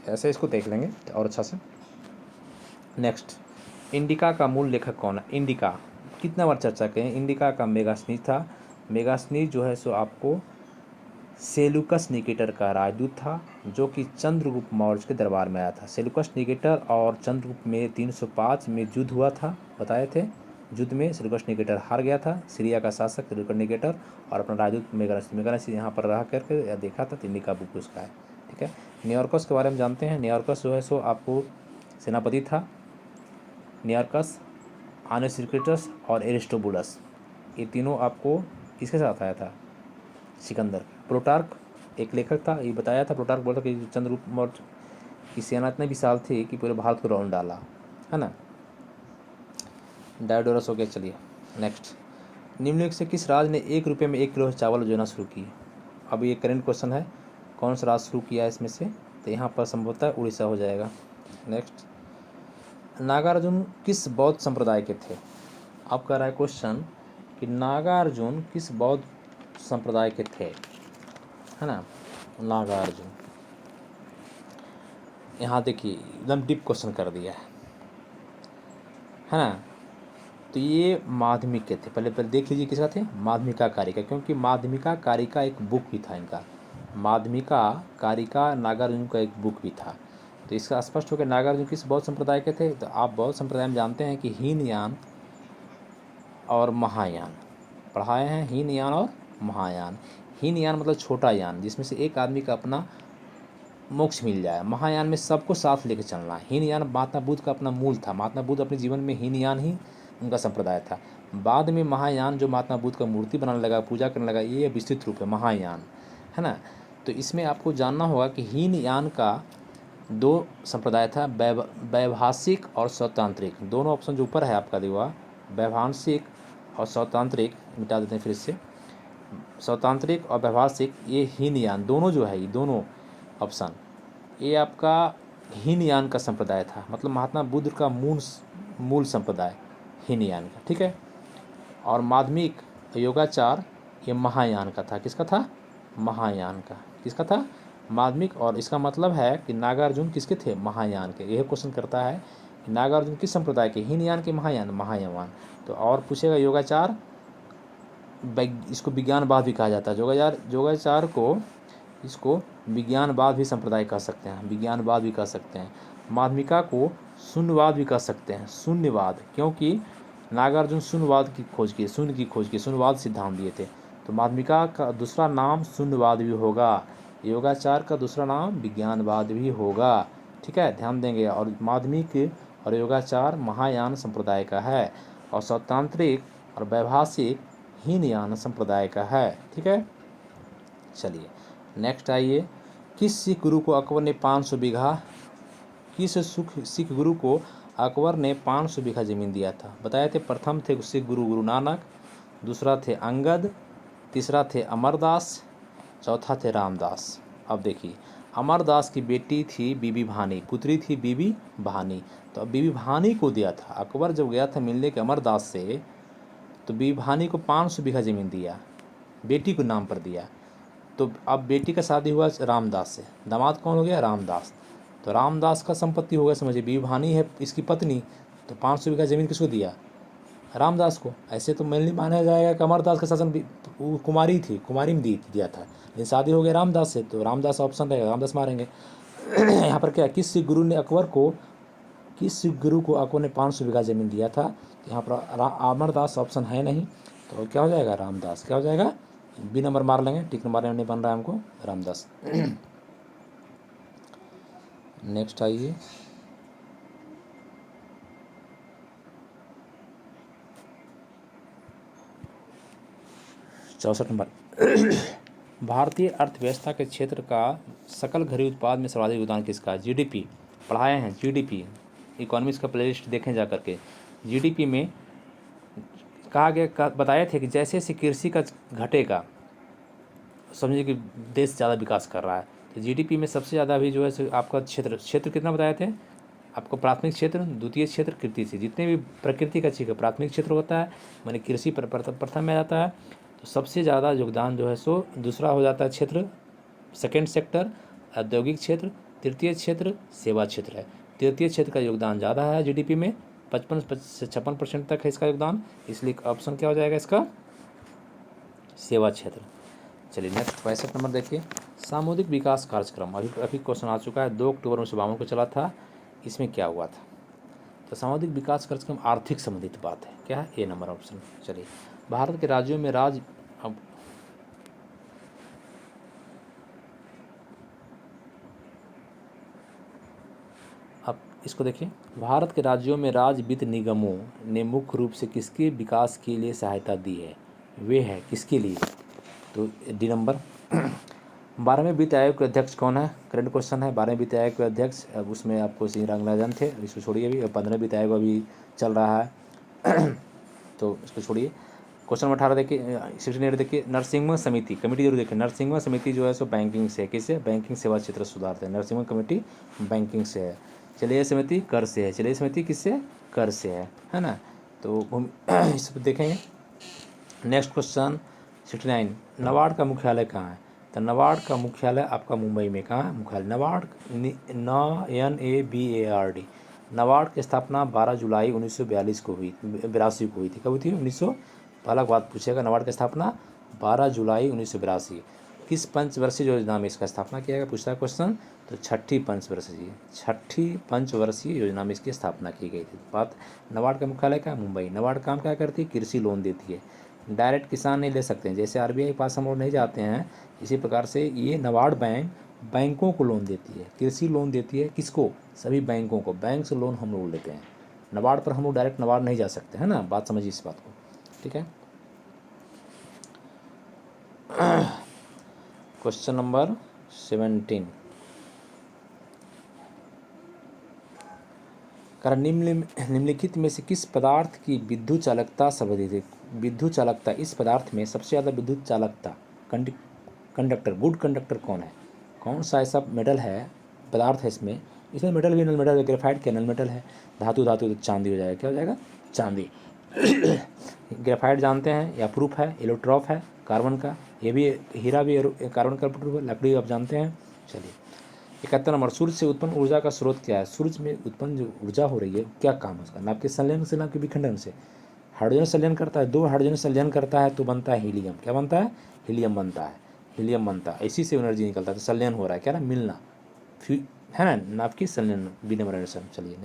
ऐसे इसको देख लेंगे और अच्छा से। नेक्स्ट, इंडिका का मूल लेखक कौन है? इंडिका कितना बार चर्चा करें। इंडिका का मेगास्थनीज था। मेगास्थनीज जो है सो आपको सेलुकस निकेटर का राजदूत था, जो कि चंद्रगुप्त मौर्य के दरबार में आया था। सेलुकस निकेटर और चंद्रगुप्त में 305 में युद्ध हुआ था, बताए थे। युद्ध में सेलुकस निकेटर हार गया था, सीरिया का शासक सेलुकस निकेटर, और अपना राजदूत मेगास्थनीज यहाँ पर रह करके या देखा था, तो इंडिका बुक उसका है। ठीक है। नियोर्कस के बारे में जानते हैं। नियोर्कस जो है सो आपको सेनापति था। नियोर्कस, आनेसिक्रिटस और एरिस्टोबुलस, ये तीनों आपको किसके साथ आया था? सिकंदर। प्लूटार्क एक लेखक था, ये बताया था। प्लूटार्क बोलता कि चंद्रगुप्त मौर्य की सेना इतने विशाल थी कि पूरे भारत को रौंद डाला, है ना। डायोडोरस हो गया। चलिए नेक्स्ट, निम्नलिखित से किस राज्य ने 1 रुपये में 1 किलो चावल योजना शुरू की? अब ये करेंट क्वेश्चन है, कौन सा राज्य शुरू किया है इसमें से? तो यहाँ पर संभवतः उड़ीसा हो जाएगा। नेक्स्ट, नागार्जुन किस बौद्ध संप्रदाय के थे? अब कह रहा है क्वेश्चन कि नागार्जुन किस बौद्ध संप्रदाय के थे, है ना। नागार्जुन, यहाँ देखिए एकदम डीप क्वेश्चन कर दिया है ना। तो ये माध्यमिक के थे। पहले देख लीजिए किसका थे? माध्यमिका कारिका, क्योंकि माध्यमिका कारिका एक बुक भी था इनका। माध्यमिका कारिका नागार्जुन का एक बुक भी था। तो इसका स्पष्ट हो गया नागार्जुन किस बौद्ध संप्रदाय के थे। तो आप बौद्ध संप्रदाय में जानते हैं कि हीनयान और महायान पढ़ाए हैं। हीनयान और महायान। हीनयान मतलब छोटा यान, जिसमें से एक आदमी का अपना मोक्ष मिल जाए। महायान में सबको साथ लेकर चलना है। हीनयान महात्मा बुद्ध का अपना मूल था। महात्मा बुद्ध अपने जीवन में हीनयान ही उनका संप्रदाय था। बाद में महायान जो महात्मा बुद्ध का मूर्ति बनाने लगा, पूजा करने लगा, ये विस्तृत रूप है महायान, है ना। तो इसमें आपको जानना होगा कि हीनयान का 2 संप्रदाय था, वैभाषिक और सौतांत्रिक। दोनों ऑप्शन जो ऊपर है आपका दिया, वैभाषिक और सौतांत्रिक, मिटा देते हैं फिर से। सौतांत्रिक और वैभाषिक, ये हीनयान दोनों जो है, ये दोनों ऑप्शन, ये आपका हीनयान का संप्रदाय था। मतलब महात्मा बुद्ध का मूल संप्रदाय हीनयान का। ठीक है। और माध्यमिक योगाचार, ये महायान का था। किसका था? महायान का। किसका था? माध्यमिक, और इसका मतलब है कि नागार्जुन किसके थे? महायान के। यह क्वेश्चन करता है कि नागार्जुन किस संप्रदाय के? हीनयान के महायान? महायान। तो और पूछेगा योगाचार, इसको विज्ञानवाद भी कहा जाता है। योगाचार को इसको विज्ञानवाद भी संप्रदाय कह सकते हैं, विज्ञानवाद भी कह सकते हैं। माध्यमिका को शून्यवाद भी कह सकते हैं, शून्यवाद, क्योंकि नागार्जुन शून्यवाद की खोज की, शून्य की खोज की, शून्यवाद सिद्धांत दिए थे। तो माध्यमिका का दूसरा नाम शून्यवाद भी होगा, योगाचार का दूसरा नाम विज्ञानवाद भी होगा। ठीक है, ध्यान देंगे। और माध्यमिक और योगाचार महायान संप्रदाय का है, और सौतांत्रिक और वैभाषिक हीनयान संप्रदाय का है। ठीक है, चलिए नेक्स्ट आइए। किस सिख गुरु को अकबर ने 500 बीघा किस सिख गुरु को अकबर ने 500 बीघा ज़मीन दिया था? बताए थे, प्रथम थे सिख गुरु गुरु नानक, दूसरा थे अंगद, तीसरा थे अमरदास, चौथा थे रामदास। अब देखिए, अमरदास की बेटी थी बीबी भानी, पुत्री थी बीबी भानी। तो अब बीबी भानी को दिया था, अकबर जब गया था मिलने के अमरदास से, तो बीबी भानी को 500 बीघा ज़मीन दिया, बेटी को नाम पर दिया। तो अब बेटी का शादी हुआ रामदास से, दामाद कौन हो गया? रामदास। तो रामदास का संपत्ति हो गया, समझिए बीबी भानी है इसकी पत्नी, तो 500 बीघा ज़मीन किसको दिया? रामदास को। ऐसे तो मेनली माना जाएगा कि अमरदास का शासन वो कुमारी थी, कुमारी में दिया था, लेकिन शादी हो गया रामदास से, तो रामदास ऑप्शन रहेगा, रामदास मारेंगे। यहाँ पर क्या, किस सिख गुरु ने अकबर को, किस सिख गुरु को अकबर ने 500 बीघा ज़मीन दिया था? यहाँ पर अमरदास ऑप्शन है नहीं, तो क्या हो जाएगा? रामदास। क्या हो जाएगा? बी नंबर मार लेंगे, टिक नंबर नहीं बन रहा है हमको, रामदास। नेक्स्ट आइए, चौसठ नंबर। भारतीय अर्थव्यवस्था के क्षेत्र का सकल घरेलू उत्पाद में सर्वाधिक योगदान किसका? जीडीपी पढ़ाए हैं, जीडीपी इकोनॉमिक्स का प्लेलिस्ट देखें जा करके। जीडीपी में कहा गया, बताए थे कि जैसे जैसे कृषि का घटेगा, समझिए कि देश ज़्यादा विकास कर रहा है, तो जीडीपी में सबसे ज़्यादा अभी जो है आपका क्षेत्र कितना बताए थे आपको? प्राथमिक क्षेत्र, द्वितीय क्षेत्र, कृषि से, जितने भी प्रकृति का चीज़ है प्राथमिक क्षेत्र होता है, माने कृषि प्रथम में आता है। तो सबसे ज़्यादा योगदान जो है सो दूसरा हो जाता है क्षेत्र, सेकेंड सेक्टर, औद्योगिक क्षेत्र, तृतीय क्षेत्र सेवा क्षेत्र है। तृतीय क्षेत्र का योगदान ज़्यादा है जीडीपी में, 55 से 56% तक है इसका योगदान, इसलिए ऑप्शन क्या हो जाएगा इसका? सेवा क्षेत्र। चलिए नेक्स्ट 65 नंबर देखिए, सामुदायिक विकास कार्यक्रम अभी क्वेश्चन आ चुका है, 2 अक्टूबर 1952 को चला था। इसमें क्या हुआ था? तो सामुदायिक विकास कार्यक्रम आर्थिक संबंधित बात है, क्या है? ए नंबर ऑप्शन। चलिए, भारत के राज्यों में अब इसको देखिए, भारत के राज्यों में राज्य वित्त निगमों ने मुख्य रूप से किसके विकास के लिए सहायता दी है? वे है किसके लिए? तो डी नंबर। 12वें वित्त आयोग के अध्यक्ष कौन है? करंट क्वेश्चन है। 12वें वित्त आयोग के अध्यक्ष, अब उसमें आपको सी रंगराजन थे, इसको छोड़िए अभी। 15वें वित्त आयोग अभी चल रहा है, तो इसको छोड़िए। क्वेश्चन नंबर 18 देखिए, 68 देखिए, नरसिंहवा समिति कमेटी जरूर देखिए। नरसिंहवा समिति जो है सो बैंकिंग से, किससे? बैंकिंग सेवा क्षेत्र सुधारते हैं। नरसिंहवा कमेटी बैंकिंग से है। चलिए समिति कर से है। चलिए समिति किससे? कर से है ना। तो इस पर देखेंगे। नेक्स्ट क्वेश्चन 69, नबार्ड का मुख्यालय कहाँ है? तो नबार्ड का मुख्यालय आपका मुंबई में। कहाँ है मुख्यालय? नबार्ड, NABARD। नबार्ड की स्थापना 12 जुलाई 1982 को हुई, 82 को हुई थी। कब हुई थी? 1900। पहला बात पूछेगा, नबार्ड की स्थापना 12 जुलाई 1982। किस पंचवर्षीय योजना में इसका स्थापना किया गया? पूछता है क्वेश्चन। तो छठी पंचवर्षीय योजना में इसकी स्थापना की गई थी। बात, नबार्ड का मुख्यालय क्या है? मुंबई। नबार्ड काम क्या करती है? कृषि लोन देती है। डायरेक्ट किसान नहीं ले सकते हैं, जैसे आरबीआई पास हम लोग नहीं जाते हैं, इसी प्रकार से ये नबार्ड बैंक बैंकों को लोन देती है, कृषि लोन देती है। किसको? सभी बैंकों को। बैंक से लोन हम लोग लेते हैं, नबार्ड पर हम लोग डायरेक्ट नबार्ड नहीं जा सकते, है ना। बात समझिए इस बात को, ठीक है। क्वेश्चन नंबर 17, कारण निम्नलिखित में से किस पदार्थ की विद्युत चालकता सर्वाधिक है? विद्युत चालकता, इस पदार्थ में सबसे ज़्यादा विद्युत चालकता, कंडक्टर, गुड कंडक्टर कौन है? कौन सा ऐसा मेटल है, पदार्थ है इसमें मेटल भी नल मेटल है, ग्रेफाइट क्या नल मेटल है, धातु तो चांदी हो जाएगा। क्या हो जाएगा? चांदी। ग्रेफाइट जानते हैं, या प्रूफ है, एलोट्रॉप है कार्बन का, ये भी हीरा भी कार्बन का प्रूफ है। लकड़ी आप जानते हैं, चलिए 71 नंबर, सूर्य से उत्पन्न ऊर्जा का स्रोत क्या है? सूर्य में उत्पन्न जो ऊर्जा हो रही है क्या काम है उसका? नाभ के संलयन से, नाभ के विखंडन से। हाइड्रोजन संलयन करता है, 2 हाइड्रोजन संलयन करता है तो बनता है हीलियम। क्या बनता है? हीलियम बनता है। हीलियम बनता है, इसी से एनर्जी निकलता है। तो संलयन हो रहा है, क्या ना, मिलना, है ना, नाभ की संलयन, विनिमरण। चलिए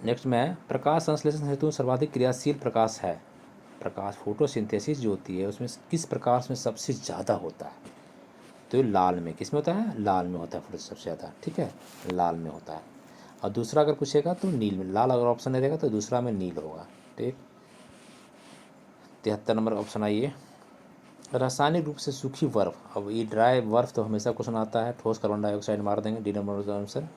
नेक्स्ट में प्रकाश संश्लेषण हेतु सर्वाधिक क्रियाशील प्रकाश है। प्रकाश फोटोसिंथेसिस जो होती है उसमें किस प्रकाश में सबसे ज़्यादा होता है? तो ये लाल में, किस में होता है? लाल में होता है फोटो सबसे ज़्यादा, ठीक है, लाल में होता है। और दूसरा अगर पूछेगा तो नील में। लाल अगर ऑप्शन नहीं रहेगा तो दूसरा में नील होगा, ठीक। 73 नंबर ऑप्शन आइए, रासायनिक रूप से सूखी बर्फ। अब ये ड्राई बर्फ तो हमेशा क्वेश्चन आता है, ठोस कार्बन डाइऑक्साइड मार देंगे, डी नंबर का आंसर।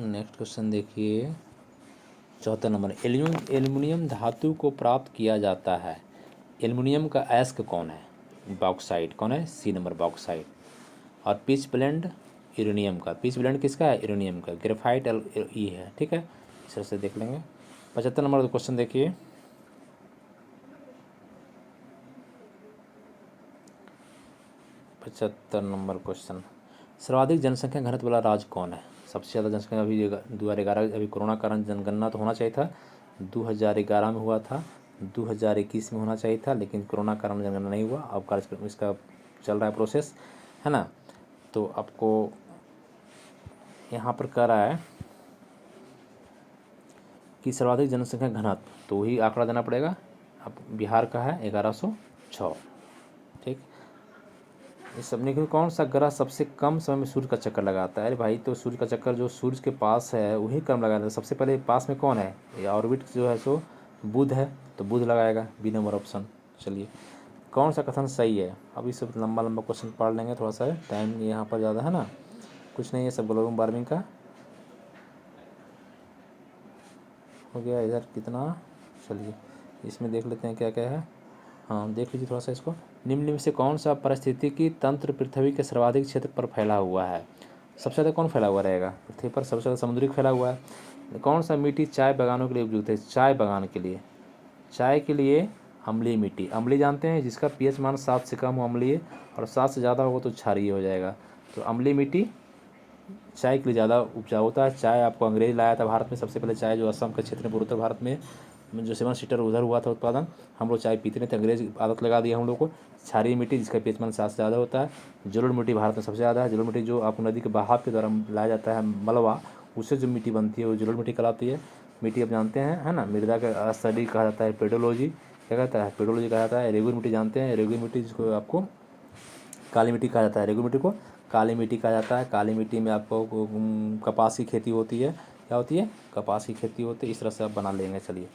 नेक्स्ट क्वेश्चन देखिए 74 नंबर, एल्युमिनियम धातु को प्राप्त किया जाता है। एल्युमिनियम का अयस्क कौन है? बॉक्साइट। कौन है? C number bauxite. और पिच ब्लेंड यूरेनियम का। पिच ब्लेंड किसका है? यूरेनियम का। ग्रेफाइट ई है, ठीक है, इस तरह से देख लेंगे। 75 नंबर क्वेश्चन देखिए, 75 नंबर क्वेश्चन, सर्वाधिक जनसंख्या घनत्व वाला राज्य कौन है? सबसे ज़्यादा जनसंख्या अभी 2011, अभी कोरोना कारण जनगणना तो होना चाहिए था, 2011 में हुआ था, 2021 में होना चाहिए था, लेकिन कोरोना कारण जनगणना नहीं हुआ। अब कार्यक्रम इसका चल रहा है प्रोसेस, है ना। तो आपको यहाँ पर कह रहा है कि सर्वाधिक जनसंख्या घनत्व, तो वही आंकड़ा देना पड़ेगा। अब बिहार का है 1106, ठीक। इस सब में कौन सा ग्रह सबसे कम समय में सूर्य का चक्कर लगाता है? अरे भाई, तो सूर्य का चक्कर जो सूर्य के पास है वही कम लगाता है। सबसे पहले पास में कौन है? ये ऑर्बिट जो है सो बुध है, तो बुध लगाएगा, बी नंबर ऑप्शन। चलिए, कौन सा कथन सही है? अभी सब लंबा लंबा क्वेश्चन पढ़ लेंगे, थोड़ा सा टाइम यहाँ पर ज़्यादा है ना, कुछ नहीं है, सब ग्लोबल वार्मिंग का हो गया इधर कितना। चलिए इसमें देख लेते हैं क्या क्या है। हाँ देख लीजिए थोड़ा सा इसको। निम्न में से कौन सा पारिस्थितिकी तंत्र पृथ्वी के सर्वाधिक क्षेत्र पर फैला हुआ है? सबसे ज़्यादा कौन फैला हुआ रहेगा पृथ्वी पर? सबसे ज़्यादा समुद्री फैला हुआ है। कौन सा मिट्टी चाय बागानों के लिए उपयुक्त है? चाय बागान के लिए, चाय के लिए अम्लीय मिट्टी। अम्लीय जानते हैं, जिसका पीएच मान 7 से कम हो अम्लीय, और 7 से ज़्यादा होगा तो क्षारीय हो जाएगा। तो अम्लीय मिट्टी चाय के लिए ज़्यादा उपजाऊ होता है। चाय आपको अंग्रेज लाया था भारत में सबसे पहले। चाय जो असम के क्षेत्र में, पूर्वोत्तर भारत में जो 7 सीटर उधर हुआ था उत्पादन, हम लोग चाय पीते नहीं थे, अंग्रेज आदत लगा दिया हम लोग को। क्षारीय मिट्टी जिसका पीएच मान 7 से ज़्यादा होता है। जलोढ़ मिट्टी भारत में सबसे ज़्यादा है। जलोढ़ मिट्टी जो आपको नदी के बहाव के द्वारा लाया जाता है, मलबा, उससे जो मिट्टी बनती है वो जलोढ़ मिट्टी कहलाती है। मिट्टी आप जानते हैं, है ना, मृदा का स्टडी कहा जाता है, पेडोलॉजी क्या कहता है? पेडोलॉजी कहा जाता है। रेगुलर मिट्टी जानते हैं, रेगुलर मिट्टी जिसको आपको काली मिट्टी कहा जाता है, रेगुलर मिट्टी को काली मिट्टी कहा जाता है। काली मिट्टी में आपको कपास की खेती होती है। क्या होती है? कपास की खेती होती है। इस तरह से आप बना लेंगे। चलिए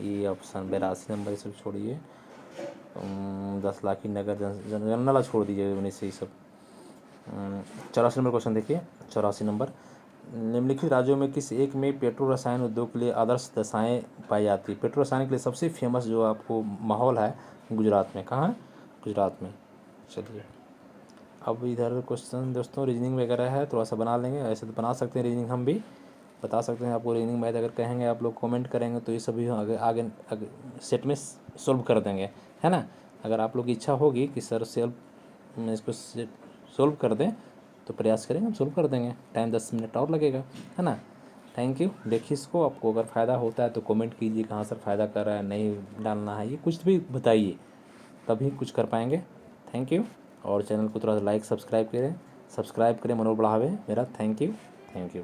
ये ऑप्शन 82 नंबर सब छोड़िए, 10 लाख की नगर जनगणना छोड़ दीजिए, उन्नीस से ये सब। 84 नंबर क्वेश्चन देखिए, 84 नंबर, निम्नलिखित राज्यों में किस एक में पेट्रो रसायन उद्योग के लिए आदर्श दशाएं पाई जाती है? पेट्रो रसायन के लिए सबसे फेमस जो आपको माहौल है गुजरात में। कहाँ है? गुजरात में। चलिए अब इधर क्वेश्चन दोस्तों रीजनिंग वगैरह है, थोड़ा सा बना लेंगे। ऐसे तो बना सकते हैं रीजनिंग, हम भी बता सकते हैं आपको रीजनिंग मैथ। अगर कहेंगे आप लोग कमेंट करेंगे तो ये सभी आगे आगे सेट में सोल्व कर देंगे, है ना। अगर आप लोग की इच्छा होगी कि सर सेल्फ इसको सोल्व कर दें तो प्रयास करेंगे, हम सोल्व कर देंगे। टाइम 10 मिनट और लगेगा, है ना। Thank you. देखिए इसको, आपको अगर फ़ायदा होता है तो कमेंट कीजिए कहाँ सर फ़ायदा कर रहा है, नहीं डालना है, ये कुछ भी बताइए, तभी कुछ कर पाएंगे। Thank you. और चैनल को थोड़ा सा लाइक सब्सक्राइब करें, मनोबल बढ़ावे मेरा। Thank you, thank you.